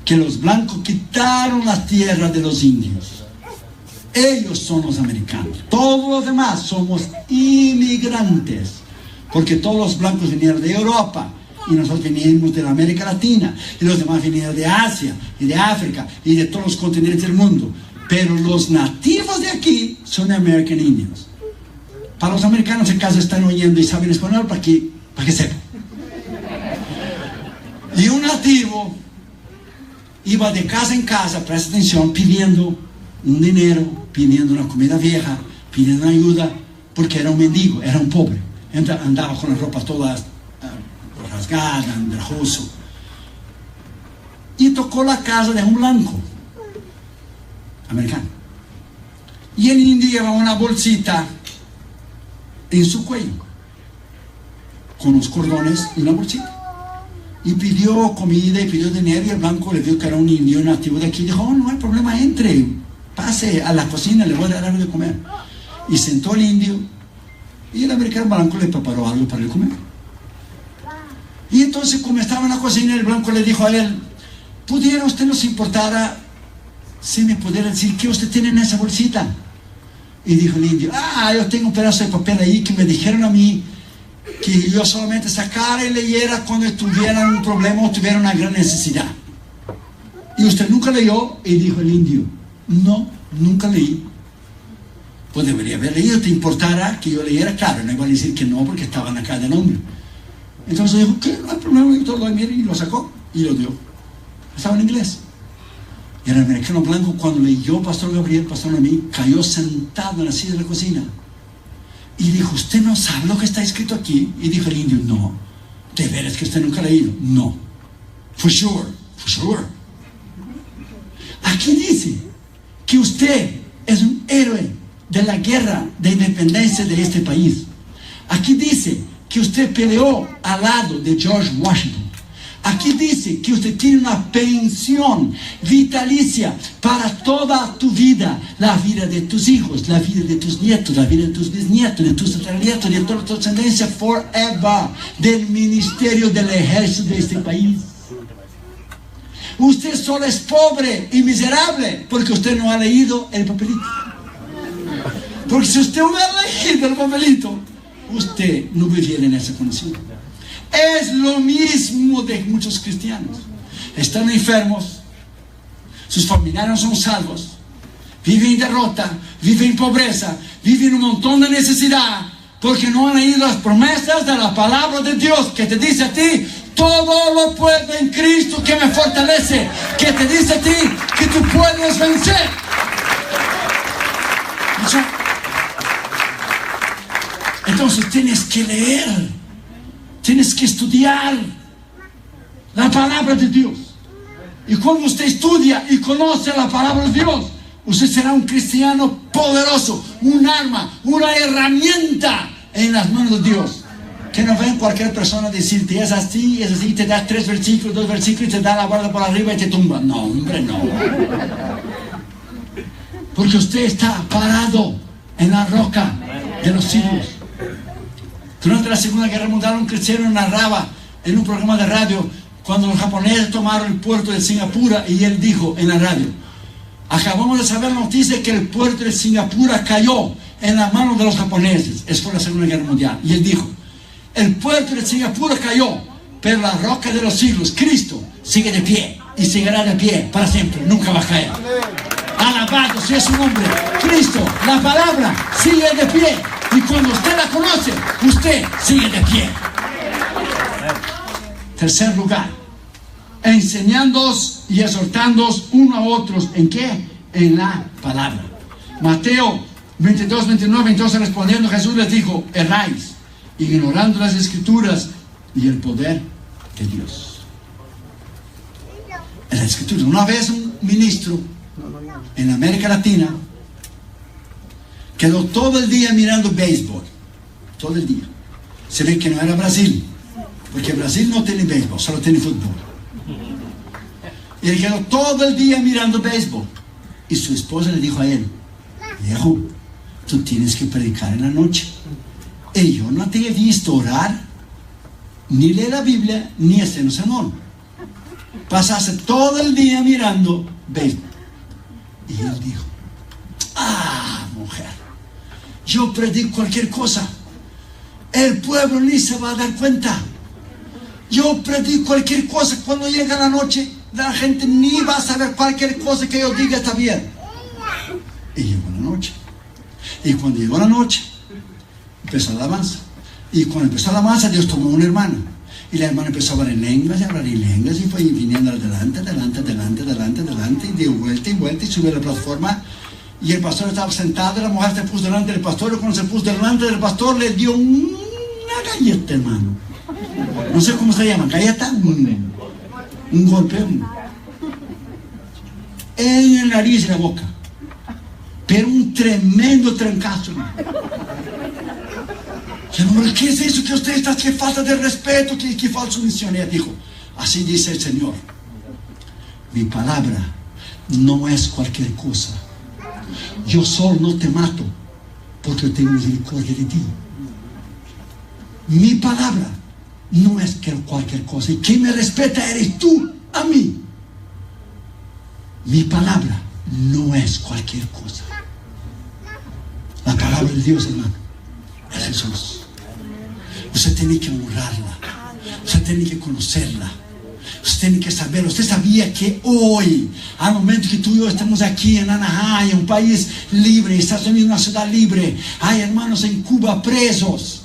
Que los blancos quitaron la tierra de los indios. Ellos son los americanos. Todos los demás somos inmigrantes. Porque todos los blancos vinieron de Europa. Y nosotros venimos de la América Latina. Y los demás vinieron de Asia y de África y de todos los continentes del mundo. Pero los nativos de aquí son American Indians. Para los americanos en casa están oyendo y saben español para que sepan. Y un nativo iba de casa en casa, presta atención, pidiendo un dinero, pidiendo una comida vieja, pidiendo ayuda, porque era un mendigo, era un pobre. Andaba con la ropa toda rasgada, andrajoso. Y tocó la casa de un blanco americano. Y el indio llevaba una bolsita en su cuello, con los cordones y una bolsita. Y pidió comida y pidió dinero, y el blanco le vio que era un indio nativo de aquí. Dijo: oh, no hay problema, entre, pase a la cocina, le voy a dar algo de comer. Y sentó el indio, y el americano blanco le preparó algo para él comer. Y entonces, como estaba en la cocina, el blanco le dijo a él: ¿pudiera usted nos importara si me pudiera decir qué usted tiene en esa bolsita? Y dijo el indio: yo tengo un pedazo de papel ahí que me dijeron a mí que yo solamente sacara y leyera cuando tuviera un problema o tuviera una gran necesidad. ¿Y usted nunca leyó? Y dijo el indio: no, nunca leí. Pues debería haber leído. ¿Te importara que yo leyera? Claro, no iba a decir que no, porque estaba en la calle del nombre. Entonces dijo: ¿qué? No hay problema. Y todo, y lo sacó y lo dio. Estaba en inglés. Y el americano blanco, cuando leyó Pastor Gabriel, Pastor Noemí, cayó sentado en la silla de la cocina. Y dijo: ¿usted no sabe lo que está escrito aquí? Y dijo el indio: no. ¿De veras que usted nunca ha leído? No. For sure. Aquí dice que usted es un héroe de la guerra de independencia de este país. Aquí dice que usted peleó al lado de George Washington. Aquí dice que usted tiene una pensión vitalicia para toda tu vida, la vida de tus hijos, la vida de tus nietos, la vida de tus bisnietos, de tus tataranietos, de toda tu descendencia forever, del ministerio del ejército de este país. Usted solo es pobre y miserable porque usted no ha leído el papelito. Porque si usted hubiera leído el papelito, usted no viviera en esa condición. Es lo mismo de muchos cristianos. Están enfermos, sus familiares no son salvos, viven en derrota, viven en pobreza, viven un montón de necesidad, porque no han leído las promesas de la palabra de Dios, que te dice a ti: todo lo puedo en Cristo que me fortalece, que te dice a ti que tú puedes vencer. Entonces tienes que leer, tienes que estudiar la palabra de Dios. Y cuando usted estudia y conoce la palabra de Dios, usted será un cristiano poderoso, un arma, una herramienta en las manos de Dios. Que no ven cualquier persona decirte: es así, te da 3 versículos, 2 versículos, y te da la barra por arriba y te tumba. No, hombre, no. Porque usted está parado en la roca de los siglos. Durante la Segunda Guerra Mundial, un cristiano narraba en un programa de radio cuando los japoneses tomaron el puerto de Singapur, y él dijo en la radio: acabamos de saber la noticia que el puerto de Singapur cayó en las manos de los japoneses. Es por la Segunda Guerra Mundial. Y él dijo: el puerto de Singapur cayó, pero la roca de los siglos, Cristo, sigue de pie y seguirá de pie para siempre, nunca va a caer. Alabado sea su nombre. Cristo, la palabra, sigue de pie, y cuando usted la conoce, usted sigue de pie. Tercer lugar, enseñándoos y exhortándoos unos a otros. ¿En qué? En la palabra. Mateo 22, 29. Entonces respondiendo Jesús les dijo: erráis, ignorando las escrituras y el poder de Dios. En la escritura, una vez un ministro en América Latina quedó todo el día mirando béisbol, todo el día. Se ve que no era Brasil, porque Brasil no tiene béisbol, solo tiene fútbol. Y él quedó todo el día mirando béisbol, y su esposa le dijo a él: viejo, tú tienes que predicar en la noche. Y yo no te he visto orar, ni leer la Biblia, ni hacer un sermón. Pasaste todo el día mirando béisbol. Y él dijo: ah, mujer, yo predico cualquier cosa, el pueblo ni se va a dar cuenta. Yo predico cualquier cosa, cuando llega la noche, la gente ni va a saber cualquier cosa que yo diga está bien. Y llegó la noche. Y cuando llegó la noche, empezó la alabanza. Y cuando empezó la alabanza, Dios tomó una hermana. Y la hermana empezó a hablar en lenguas, y fue viniendo adelante, y dio vuelta y vuelta, y subió a la plataforma. Y el pastor estaba sentado, y la mujer se puso delante del pastor, y cuando se puso delante del pastor, le dio una galleta, hermano. No sé cómo se llama, galleta, un golpe, en la nariz y la boca. Pero un tremendo trancazo. Señor, ¿qué es eso que usted está? ¿Qué falta de respeto? ¿Qué falta de sumisión? Ella dijo: así dice el Señor, mi palabra no es cualquier cosa. Yo solo no te mato porque tengo misericordia de ti. Mi palabra no es cualquier cosa. Y quien me respeta eres tú a mí. Mi palabra no es cualquier cosa. La palabra de Dios, hermano, es Jesús. Usted tiene que honrarla, usted tiene que conocerla, usted tiene que saberlo. Usted sabía que hoy, al momento que tú y yo estamos aquí en Anaheim, un país libre, Estados Unidos una ciudad libre, hay hermanos en Cuba presos,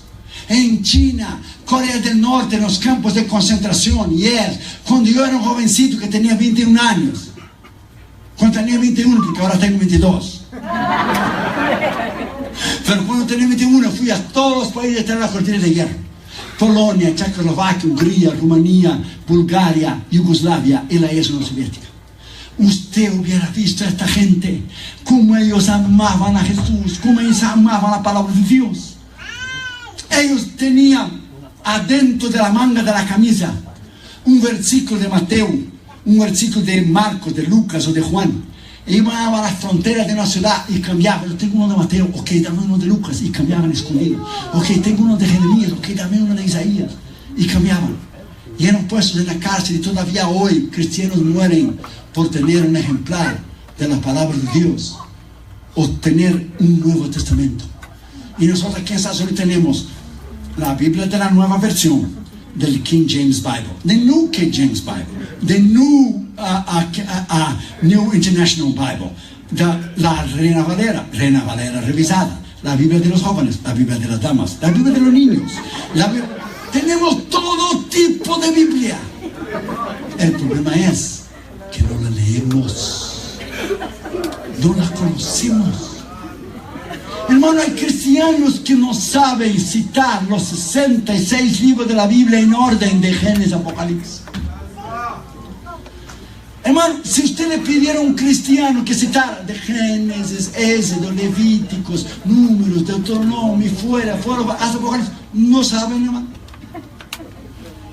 en China, Corea del Norte, en los campos de concentración. Y cuando yo era un jovencito que tenía 21 años, cuando tenía 21, porque ahora tengo 22, pero cuando tenía 21 fui a todos los países de la cortina de hierro: Polonia, Checoslovaquia, Hungría, Rumanía, Bulgaria, Yugoslavia y la ex Unión Soviética. Usted hubiera visto a esta gente, cómo ellos amaban a Jesús, cómo ellos amaban la palabra de Dios. Ellos tenían adentro de la manga de la camisa un versículo de Mateo, un versículo de Marcos, de Lucas o de Juan. E iban a las fronteras de una ciudad y cambiaban. Yo tengo uno de Mateo, ok, dame uno de Lucas, y cambiaban escondido. Ok, tengo uno de Jeremías, ok, dame uno de Isaías, y cambiaban. Y eran puestos en la cárcel, y todavía hoy cristianos mueren por tener un ejemplar de la palabra de Dios o tener un Nuevo Testamento. Y nosotros aquí en Estados Unidos tenemos la Biblia de la nueva versión del King James Bible, the New King James Bible, the New International Bible, la Reina Valera revisada, la Biblia de los jóvenes, la Biblia de las damas, la Biblia de los niños. Tenemos todo tipo de Biblia. El problema es que no la leemos, no la conocemos. Hermano, hay cristianos que no saben citar los 66 libros de la Biblia en orden de Génesis, Apocalipsis. Hermano, si usted le pidiera a un cristiano que citara de Génesis, Éxodo, Levíticos, Números, Deuteronomio, fuera, hasta Apocalipsis, no saben, hermano.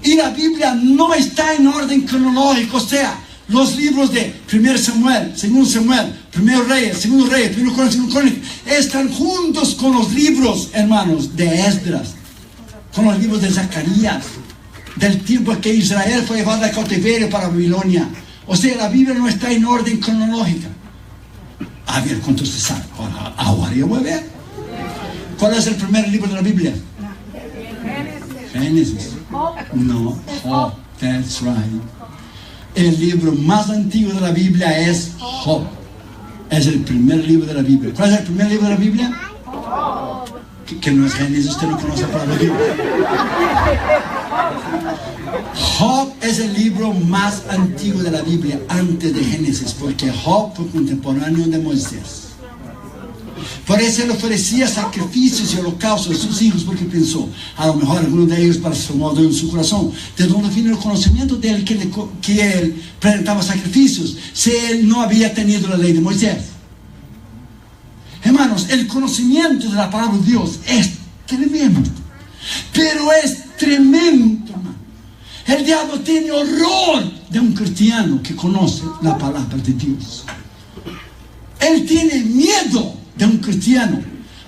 Y la Biblia no está en orden cronológico, o sea, los libros de 1 Samuel, 2 Samuel, 1 Reyes, 2 Reyes, 1 Crónicas, 2 Crónicas, están juntos con los libros, hermanos, de Esdras, con los libros de Zacarías, del tiempo que Israel fue llevado al cautiverio para Babilonia. O sea, la Biblia no está en orden cronológica. A ver, ¿cuántos se saben? Ahora yo voy a ver. ¿Cuál es el primer libro de la Biblia? Génesis. No, Job. That's right. El libro más antiguo de la Biblia es Job. Es el primer libro de la Biblia. ¿Cuál es el primer libro de la Biblia? Que no es Génesis, usted no conoce la palabra de Dios. Job es el libro más antiguo de la Biblia antes de Génesis, porque Job fue contemporáneo de Moisés. Por eso él ofrecía sacrificios y holocaustos a sus hijos, porque pensó, a lo mejor alguno de ellos transformó en su corazón. ¿De dónde vino el conocimiento de él que él presentaba sacrificios si él no había tenido la ley de Moisés? Hermanos, el conocimiento de la palabra de Dios es tremendo, pero es tremendo, hermano. El diablo tiene horror de un cristiano que conoce la palabra de Dios. Él tiene miedo de un cristiano,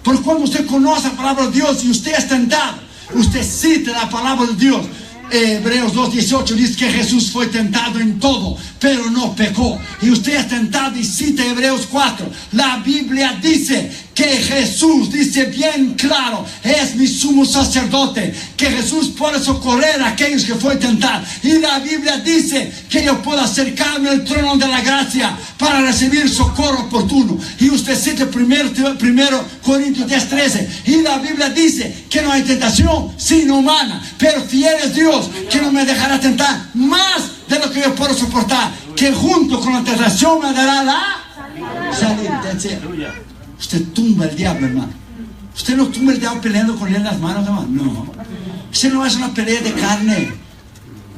porque cuando usted conoce la palabra de Dios y usted es tentado, usted cita la palabra de Dios. Hebreos 2:18 dice que Jesús fue tentado en todo, pero no pecó. Y usted es tentado y cita Hebreos 4. La Biblia dice que Jesús, dice bien claro, es mi sumo sacerdote, que Jesús puede socorrer a aquellos que fue tentado. Y la Biblia dice que yo puedo acercarme al trono de la gracia para recibir socorro oportuno. Y usted cita primero Corintios 10:13. Y la Biblia dice que no hay tentación sino humana, pero fiel es Dios, que no me dejará tentar más de lo que yo puedo soportar, que junto con la tentación me dará la salida. Usted tumba el diablo, hermano. Usted no tumba el diablo peleando con él en las manos, hermano. No. Ese no es una pelea de carne.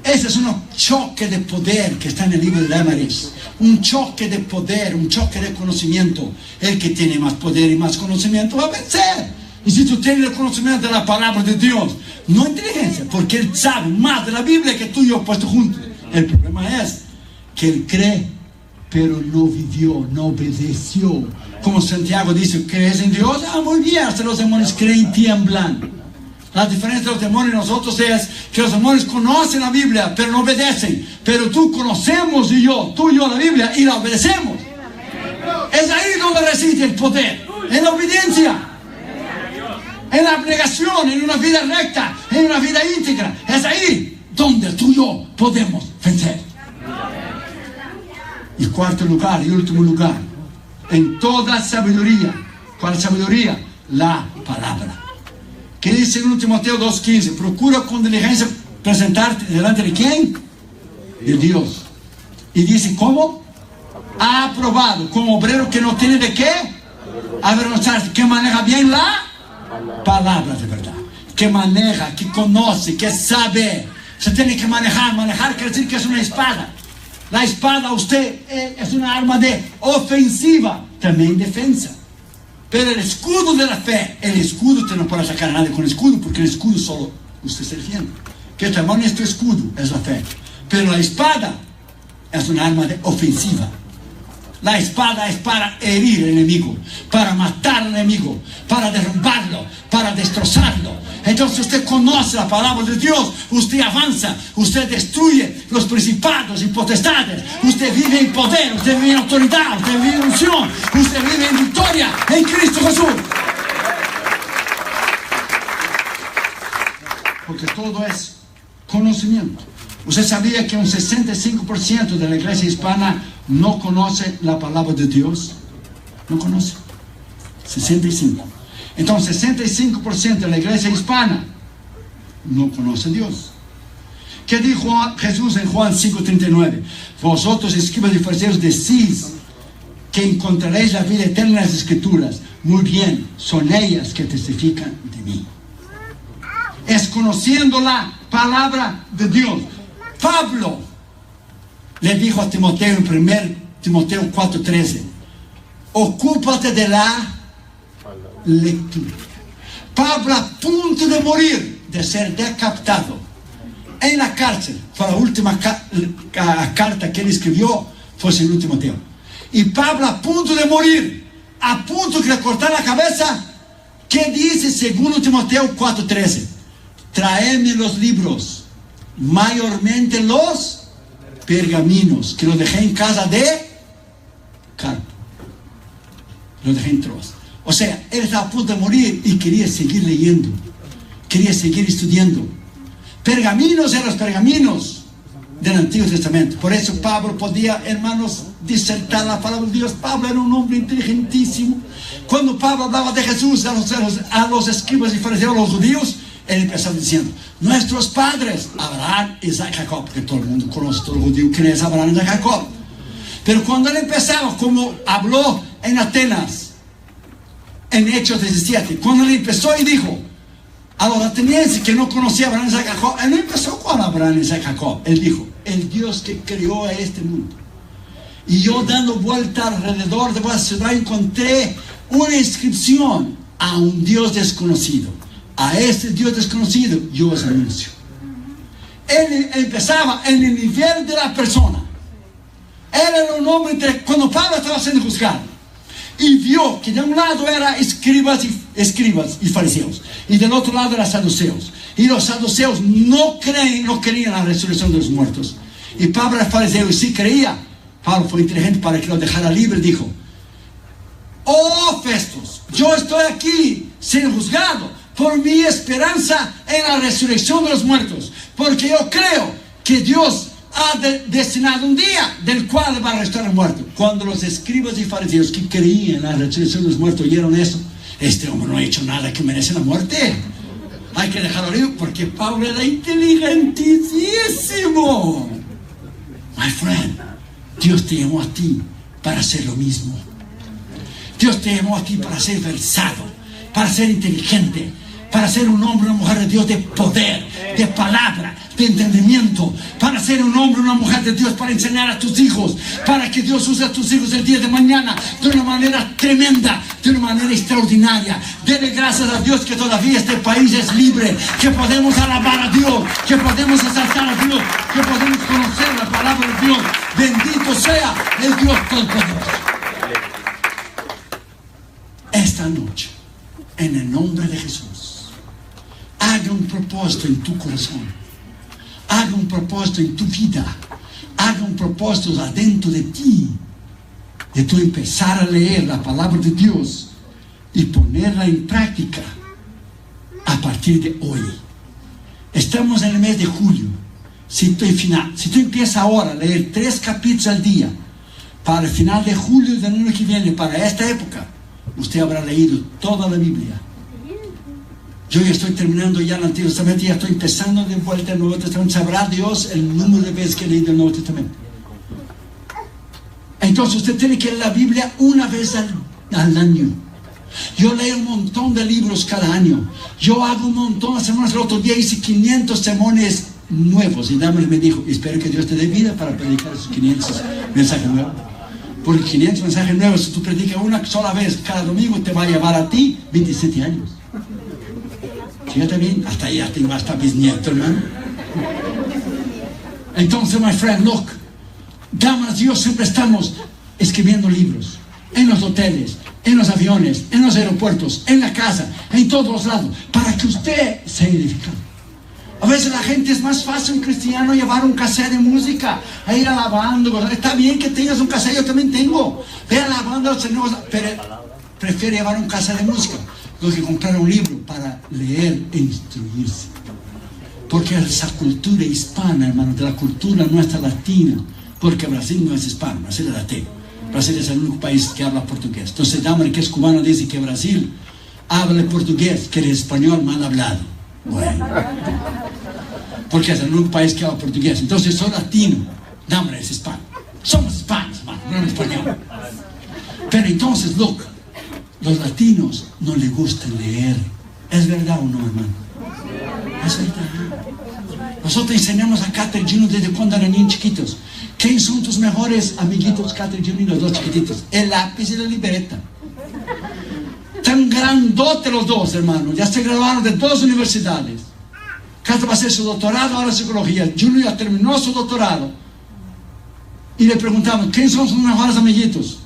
Ese es un choque de poder que está en el libro de Amaris. Un choque de poder, un choque de conocimiento. El que tiene más poder y más conocimiento va a vencer. Y si tú tienes el conocimiento de la palabra de Dios, no inteligencia, porque él sabe más de la Biblia que tú y yo puesto juntos. El problema es que él cree, pero no vivió, no obedeció. Como Santiago dice, ¿crees en Dios? Ah, muy bien, hasta los demonios creen y tiemblan. La diferencia de los demonios y nosotros es que los demonios conocen la Biblia, pero no obedecen. Pero tú conocemos tú y yo la Biblia y la obedecemos. Es ahí donde reside el poder, en la obediencia, en la abnegación, en una vida recta, en una vida íntegra. Es ahí donde tú y yo podemos vencer. Y cuarto lugar y último lugar, en toda sabiduría. ¿Cuál sabiduría? La palabra. ¿Qué dice en 1 Timoteo 2:15? Procura con diligencia presentarte delante de ¿quién? De Dios. Y dice, ¿cómo? Aprobado, como obrero que no tiene de qué avergonzarse, que maneja bien la palabra de verdad, que maneja, que conoce, que sabe. Se tiene que manejar. Manejar quiere decir que es una espada. La espada usted es una arma de ofensiva, también defensa. Pero el escudo de la fe, el escudo usted no puede sacar a nadie con el escudo, porque el escudo solo usted se defiende. ¿Qué tamaño es tu escudo? Es la fe. Pero la espada es una arma de ofensiva. La espada es para herir al enemigo, para matar al enemigo, para derrumbarlo, para destrozarlo. Entonces usted conoce la palabra de Dios, usted avanza, usted destruye los principados y potestades, usted vive en poder, usted vive en autoridad, usted vive en unción, usted vive en victoria en Cristo Jesús. Porque todo es conocimiento. ¿Usted sabía que un 65% de la iglesia hispana no conoce la palabra de Dios? No conoce. 65. Entonces, 65% de la iglesia hispana no conoce a Dios. ¿Qué dijo Jesús en Juan 5:39? Vosotros, escribas y fariseos, decís que encontraréis la vida eterna en las Escrituras. Muy bien, son ellas que testifican de mí. Es conociendo la palabra de Dios. Pablo le dijo a Timoteo en 1 Timoteo 4:13, ocúpate de la lectura. Pablo, a punto de morir, de ser decapitado en la cárcel, fue la última carta que él escribió, fue en Timoteo. Y Pablo, a punto de morir, a punto de cortar la cabeza, ¿qué dice 2 Timoteo 4:13? Traedme los libros mayormente los pergaminos, que los dejé en casa de Carpo. Los dejé en Troas. O sea, él estaba a punto de morir y quería seguir leyendo, quería seguir estudiando. Pergaminos eran los pergaminos del Antiguo Testamento. Por eso Pablo podía, hermanos, disertar la palabra de Dios. Pablo era un hombre inteligentísimo. Cuando Pablo hablaba de Jesús a los escribas y fariseos, a los judíos, él empezaba diciendo: nuestros padres, Abraham, Isaac y Jacob, porque todo el mundo conoce, todo el judío, quién es Abraham, Isaac y Jacob. Pero cuando él empezaba, como habló en Atenas, en Hechos 17, cuando él empezó y dijo a los atenienses que no conocían a Abraham, Isaac y Jacob, él no empezó con Abraham, Isaac y Jacob. Él dijo: el Dios que creó a este mundo. Y yo, dando vuelta alrededor de vuestra ciudad, encontré una inscripción a un Dios desconocido. A este Dios desconocido yo os anuncio. Él empezaba en el nivel de la persona. Él era un hombre cuando Pablo estaba siendo juzgado y vio que de un lado eran escribas y fariseos, y del otro lado eran saduceos. Y los saduceos no creían en la resurrección de los muertos. Y Pablo era fariseo y sí creía. Pablo fue inteligente para que lo dejara libre. Dijo: oh Festos, yo estoy aquí siendo juzgado por mi esperanza en la resurrección de los muertos, porque yo creo que Dios ha destinado un día del cual va a restaurar el muerto. Cuando los escribas y fariseos que creían en la resurrección de los muertos oyeron eso: este hombre no ha hecho nada que merece la muerte, hay que dejarlo libre, porque Pablo era inteligentísimo. My friend, Dios te llamó a ti para hacer lo mismo. Dios te llamó a ti para ser versado, para ser inteligente, para ser un hombre, una mujer de Dios de poder, de palabra, de entendimiento, para ser un hombre, una mujer de Dios, para enseñar a tus hijos, para que Dios use a tus hijos el día de mañana de una manera tremenda, de una manera extraordinaria. Dele gracias a Dios que todavía este país es libre, que podemos alabar a Dios, que podemos exaltar a Dios, que podemos conocer la palabra de Dios. Bendito sea el Dios Todopoderoso. Esta noche, en el nombre de Jesús, haga un propósito en tu corazón, haga un propósito en tu vida, haga un propósito adentro de ti, de tú empezar a leer la palabra de Dios y ponerla en práctica a partir de hoy. Estamos en el mes de julio. Si tú empiezas ahora a leer 3 capítulos al día, para el final de julio del año que viene, para esta época, usted habrá leído toda la Biblia. Yo ya estoy terminando ya el Antiguo Testamento, ya estoy empezando de vuelta el Nuevo Testamento. Sabrá Dios el número de veces que he leído el Nuevo Testamento. Entonces usted tiene que leer la Biblia una vez al año. Yo leo un montón de libros cada año. Yo hago un montón de sermones. El otro día hice 500 sermones nuevos. Y Damaris me dijo: espero que Dios te dé vida para predicar esos 500 mensajes nuevos. Porque 500 mensajes nuevos, si tú predicas una sola vez cada domingo, te va a llevar a ti 27 años. Fíjate bien, hasta ya tengo hasta bisnieto, hermano. Entonces, my friend, look, damas y yo siempre estamos escribiendo libros, en los hoteles, en los aviones, en los aeropuertos, en la casa, en todos los lados, para que usted sea edificado. A veces la gente es más fácil, un cristiano, llevar un cassette de música, a ir alabando. Está bien que tengas un cassette, yo también tengo. Ve alabando al Señor, pero prefiere llevar un cassette de música que comprar un libro para leer e instruirse. Porque esa cultura hispana, hermano, de la cultura nuestra latina, porque Brasil no es hispano, Brasil es latino. Brasil es el único país que habla portugués. Entonces Damaris, que es cubano, dice que Brasil habla portugués, que el español mal hablado. Bueno, porque es el único país que habla portugués. Entonces soy latino, Damaris es hispano. Somos hispanos, hermano, no español. Pero entonces, look, los latinos no les gusta leer. ¿Es verdad o no, hermano? Es verdad. Nosotros enseñamos a Catherine Junior desde cuando eran niños chiquitos. ¿Quién son tus mejores amiguitos, Catherine Junior, los dos chiquititos? El lápiz y la libreta. Tan grandote los dos, hermano. Ya se graduaron de 2 universidades. Catherine va a hacer su doctorado ahora en psicología. Junior ya terminó su doctorado. Y le preguntamos: ¿quién son sus mejores amiguitos?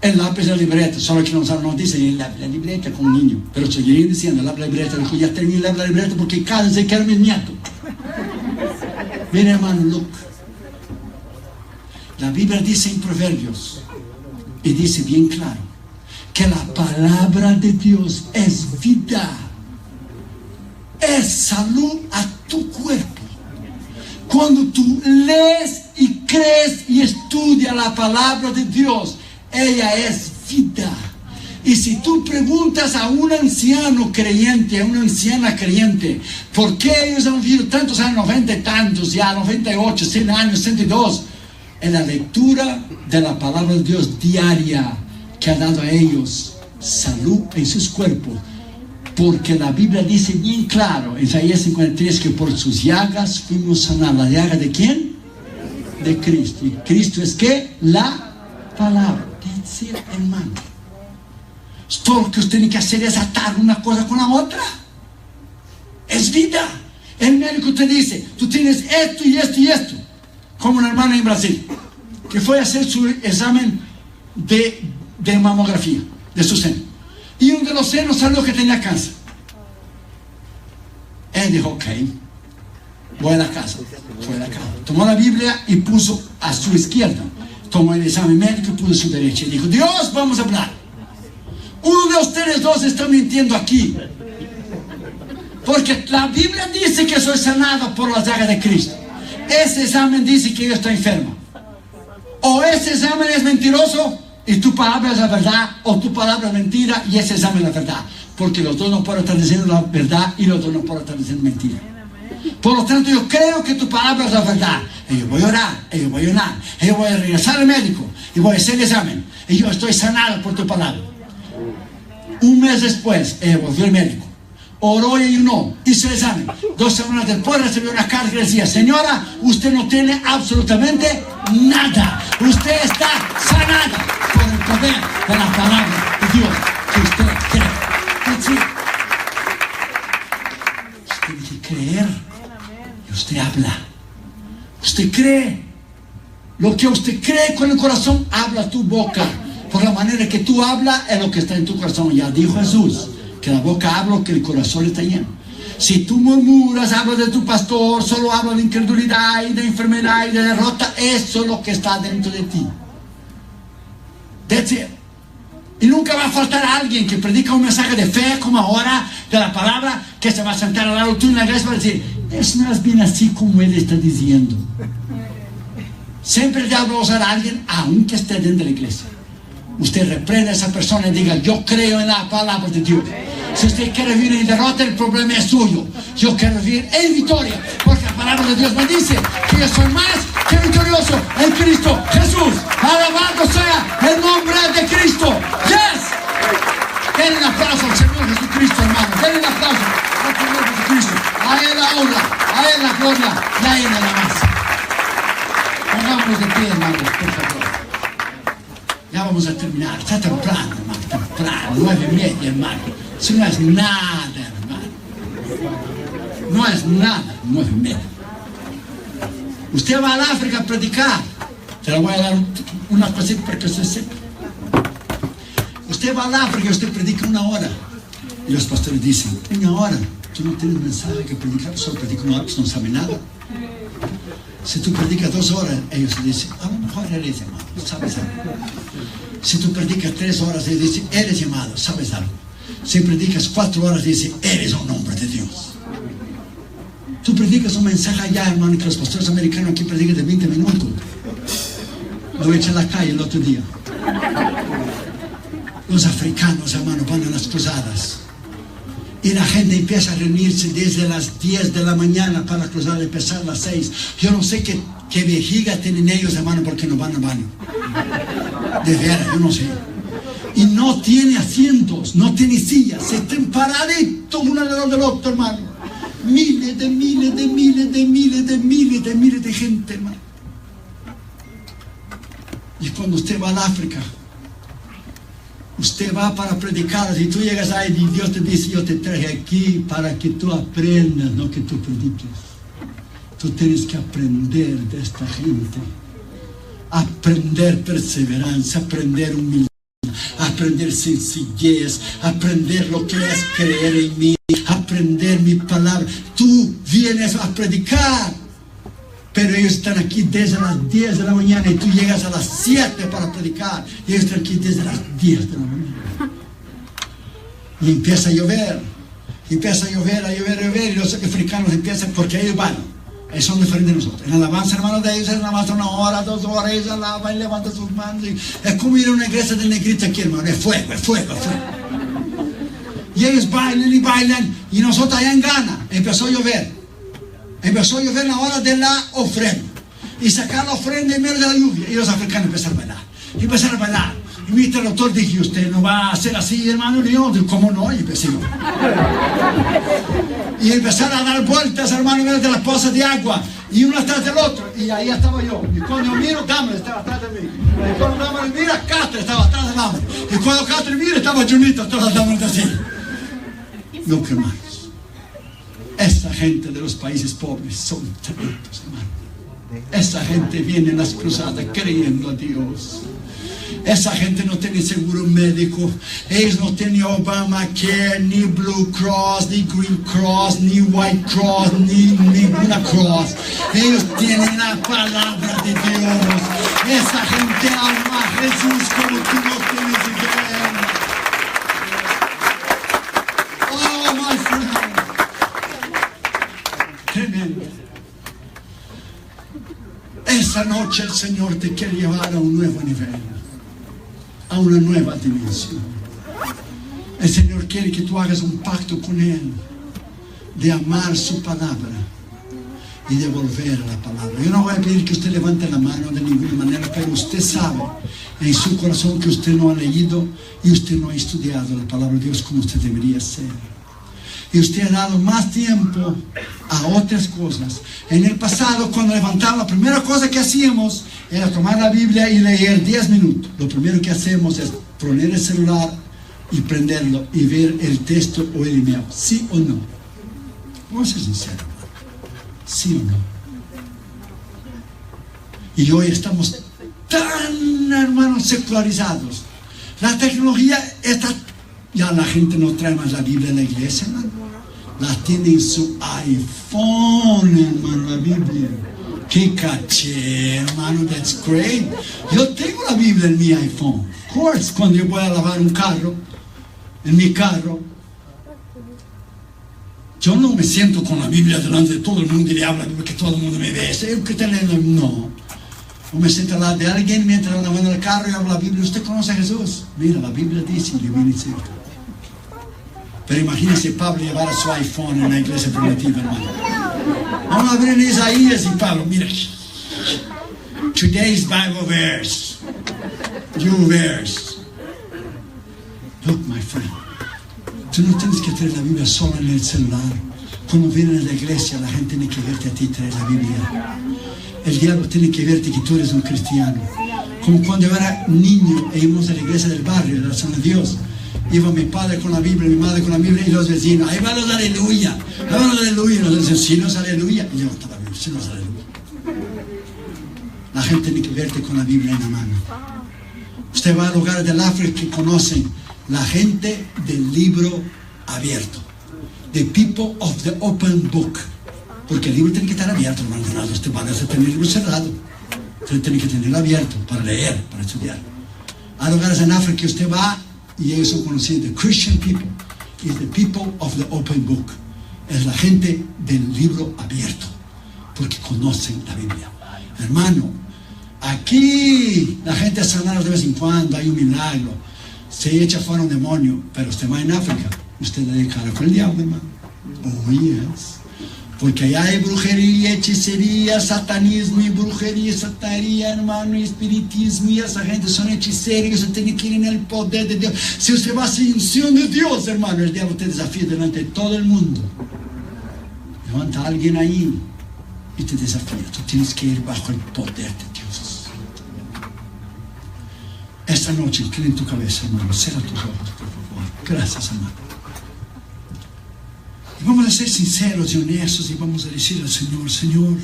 El lápiz y la libreta. Solo que no dicen la libreta como un niño, pero seguirían diciendo la libreta. Dijo: ya terminé la libreta porque cada vez se quedan mis nietos. Mira, hermano Luke, la Biblia dice en Proverbios, y dice bien claro, que la palabra de Dios es vida, es salud a tu cuerpo. Cuando tú lees y crees y estudias la palabra de Dios, ella es vida. Y si tú preguntas a un anciano creyente, a una anciana creyente, ¿por qué ellos han vivido tantos años, 90 y tantos, ya 98, 100 años, 102? En la lectura de la palabra de Dios diaria que ha dado a ellos salud en sus cuerpos. Porque la Biblia dice bien claro, en Isaías 53, que por sus llagas fuimos sanados. ¿La llaga de quién? De Cristo. ¿Y Cristo es qué? La palabra. Es decir, hermano, todo lo que usted tiene que hacer es atar una cosa con la otra. Es vida. El médico te dice, tú tienes esto y esto y esto. Como una hermana en Brasil, que fue a hacer su examen de mamografía, de su seno. Y uno de los senos salió que tenía cáncer. Él dijo, ok, voy a la casa. Fue a la casa. Tomó la Biblia y puso a su izquierda. Tomó el examen médico y puso a su derecha. Y dijo, Dios, vamos a hablar. Uno de ustedes dos está mintiendo aquí. Porque la Biblia dice que soy sanado por la llaga de Cristo. Ese examen dice que yo estoy enfermo. O ese examen es mentiroso y tu palabra es la verdad, o tu palabra es mentira y ese examen es la verdad. Porque los dos no pueden estar diciendo la verdad y los dos no pueden estar diciendo mentira. Por lo tanto, yo creo que tu palabra es la verdad. Y yo voy a orar, y yo voy a orar, y yo voy a regresar al médico y voy a hacer el examen. Y yo estoy sanado por tu palabra. Un mes después, volvió el médico. Oró y ayunó, hizo el examen. 2 semanas después recibió una carta que decía, señora, usted no tiene absolutamente nada. Usted está sanada por el poder de la palabra de Dios que usted cree. Es decir, usted dice creer y usted habla. Usted cree. Lo que usted cree con el corazón, habla tu boca. Por la manera que tú hablas es lo que está en tu corazón. Ya dijo Jesús, que la boca habla, que el corazón está lleno. Si tú murmuras, hablas de tu pastor, solo hablas de incredulidad y de enfermedad y de derrota, eso es lo que está dentro de ti. That's it. Y nunca va a faltar alguien que predica un mensaje de fe, como ahora, de la palabra, que se va a sentar al lado tuyo en la iglesia para decir, eso no es bien así como él está diciendo. Siempre el diablo va a usar a alguien, aunque esté dentro de la iglesia. Usted reprende a esa persona y diga, yo creo en la palabra de Dios. Si usted quiere vivir en derrota, el problema es suyo. Yo quiero vivir en victoria, porque la palabra de Dios me dice que yo soy más que victorioso en Cristo Jesús. Alabado sea el nombre de Cristo. Yes. Denle un aplauso al Señor Jesucristo, hermano. Denle un aplauso al Señor Jesucristo. A Él la honra, a Él la gloria, y a Él la alabanza. Pongámonos de pie, hermanos, por favor. Ya vamos a terminar. Está temprano, hermano, temprano. 9:30, hermano. Eso no es nada, hermano. No es nada, 9:30. Usted va al África a predicar. Te lo voy a dar unas cositas para que usted sepa. Usted va al África y usted predica 1 hora. Y los pastores dicen, 1 hora. Tú no tienes mensaje que predicar, solo predica 1 hora, pues no sabe nada. Si tú predicas 2 horas, ellos dicen, a lo mejor eres llamado, sabes algo. Si tú predicas 3 horas, ellos dicen, eres llamado, sabes algo. Si predicas 4 horas, dicen, eres un hombre de Dios. Tú predicas un mensaje allá, hermano, que los pastores americanos aquí predican de 20 minutos. Lo echan a la calle el otro día. Los africanos, hermano, van a las cruzadas. Y la gente empieza a reunirse desde las 10 de la mañana para cruzar y empezar a las 6. Yo no sé qué vejiga tienen ellos, hermano, porque no van al baño. De veras, yo no sé. Y no tiene asientos, no tiene sillas. Se están paraditos uno alrededor del otro, hermano. Miles de gente, hermano. Y cuando usted va al África, usted va para predicar. Si tú llegas ahí y Dios te dice, yo te traje aquí para que tú aprendas, no que tú prediques. Tú tienes que aprender de esta gente. Aprender perseverancia, aprender humildad, aprender sencillez, aprender lo que es creer en mí, aprender mi palabra. Tú vienes a predicar. Pero ellos están aquí desde las 10 de la mañana y tú llegas a las 7 para predicar. Y ellos están aquí desde las 10 de la mañana. Y empieza a llover. Empieza a llover. Y los africanos empiezan, porque ellos van. Ellos son diferentes de nosotros. En alabanza, hermanos, de ellos es alabanza 1 hora, 2 horas. Ellos alaban y levantan sus manos. Es como ir a una iglesia de negrita aquí, hermano. Es fuego, es fuego, es fuego. Y ellos bailan y bailan. Y nosotros allá en Ghana empezó a llover. Empezó a llover en la hora de la ofrenda. Y sacar la ofrenda en medio de la lluvia. Y los africanos empezaron a bailar. Y empezaron a bailar. Y mi traductor dijo, usted no va a hacer así, hermano. Y yo, ¿cómo no? Y empecé yo. Y empezaron a dar vueltas, hermano, en medio de las pozas de agua. Y uno atrás del otro. Y ahí estaba yo. Y cuando yo miro, Gamble estaba atrás de mí. Y cuando Gamble mira, Castro estaba atrás de Gamble. Y cuando Castro mira, estaba Junito, todas las damas así. No, que hermanos. Esa gente de los países pobres son tremendos, hermano. Esa gente viene en las cruzadas creyendo a Dios. Esa gente no tiene seguro médico. Ellos no tienen Obamacare, ni Blue Cross, ni Green Cross, ni White Cross, ni ninguna cross. Ellos tienen la palabra de Dios. Esa gente ama a Jesús como tú no tienes idea. Oh, my friend. Tremendo. Esa noche el Señor te quiere llevar a un nuevo nivel, a una nueva dimensión. El Señor quiere que tú hagas un pacto con Él de amar su palabra y de volver a la palabra. Yo no voy a pedir que usted levante la mano de ninguna manera, pero usted sabe en su corazón que usted no ha leído y usted no ha estudiado la palabra de Dios como usted debería ser. Y usted ha dado más tiempo a otras cosas. En el pasado, cuando levantaba, la primera cosa que hacíamos era tomar la Biblia y leer 10 minutos. Lo primero que hacemos es poner el celular y prenderlo y ver el texto o el email. ¿Sí o no? Vamos a ser sinceros. ¿Sí o no? Y hoy estamos tan, hermanos, secularizados. La tecnología está... Ya la gente no trae más la Biblia a la iglesia, hermano. La tiene en su iPhone, hermano, la Biblia. ¡Qué caché, hermano! That's great. Yo tengo la Biblia en mi iPhone. Of course, cuando yo voy a lavar un carro, en mi carro, yo no me siento con la Biblia delante de todo el mundo y le hablo porque todo el mundo me ve. No. O me siento al lado de alguien mientras lavando el carro y hablo la Biblia. ¿Usted conoce a Jesús? Mira, la Biblia dice y le viene cerca. Pero imagínese Pablo llevar a su iPhone en la iglesia primitiva, hermano. Vamos a ver en Isaías y Pablo, mira. Today's Bible verse. Your verse. Look, my friend. Tú no tienes que traer la Biblia solo en el celular. Cuando vienen a la iglesia, la gente tiene que verte a ti traer la Biblia. El diablo tiene que verte que tú eres un cristiano. Como cuando yo era niño e íbamos a la iglesia del barrio, de la zona de Dios. Iba mi padre con la Biblia, mi madre con la Biblia y los vecinos. Ahí van los aleluya. Ahí van los aleluya. Y nos dicen, sí, no es aleluya. Y yo no estaba bien, sí, no es aleluya. La gente tiene que verte con la Biblia en la mano. Usted va a lugares del África que conocen la gente del libro abierto. The people of the open book. Porque el libro tiene que estar abierto, hermano. No, usted va a tener el libro cerrado. Usted tiene que tenerlo abierto para leer, para estudiar. Hay lugares en África que usted va y ellos son conocidos. The Christian people is the people of the open book. Es la gente del libro abierto. Porque conocen la Biblia. Hermano, aquí la gente es sanada de vez en cuando, hay un milagro. Se echa fuera un demonio, pero usted va en África, usted le da cara con el diablo, hermano. Oh, yes. Porque allá hay brujería, hechicería, satanismo y brujería, sataría, hermano, y espiritismo, y esa gente son hechiceros, usted tiene que ir en el poder de Dios. Si usted va sin unción de Dios, hermano, el diablo te desafía delante de todo el mundo. Levanta a alguien ahí y te desafía. Tú tienes que ir bajo el poder de Dios. Esta noche, inclina en tu cabeza, hermano, cierra tus ojos, por favor. Gracias, hermano. Y vamos a ser sinceros y honestos y vamos a decir al Señor, Señor,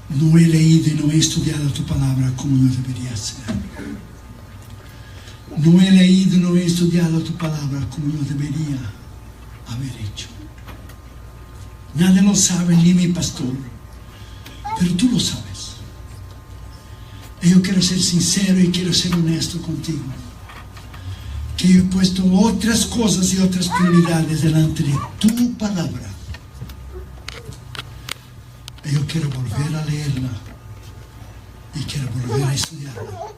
no he leído y no he estudiado tu palabra como yo debería hacer. No he leído y no he estudiado tu palabra como yo debería haber hecho. Nadie lo sabe, ni mi pastor. Pero tú lo sabes. Y yo quiero ser sincero y quiero ser honesto contigo. Que yo he puesto otras cosas y otras prioridades delante de tu palabra. Y yo quiero volver a leerla. Y quiero volver a estudiarla.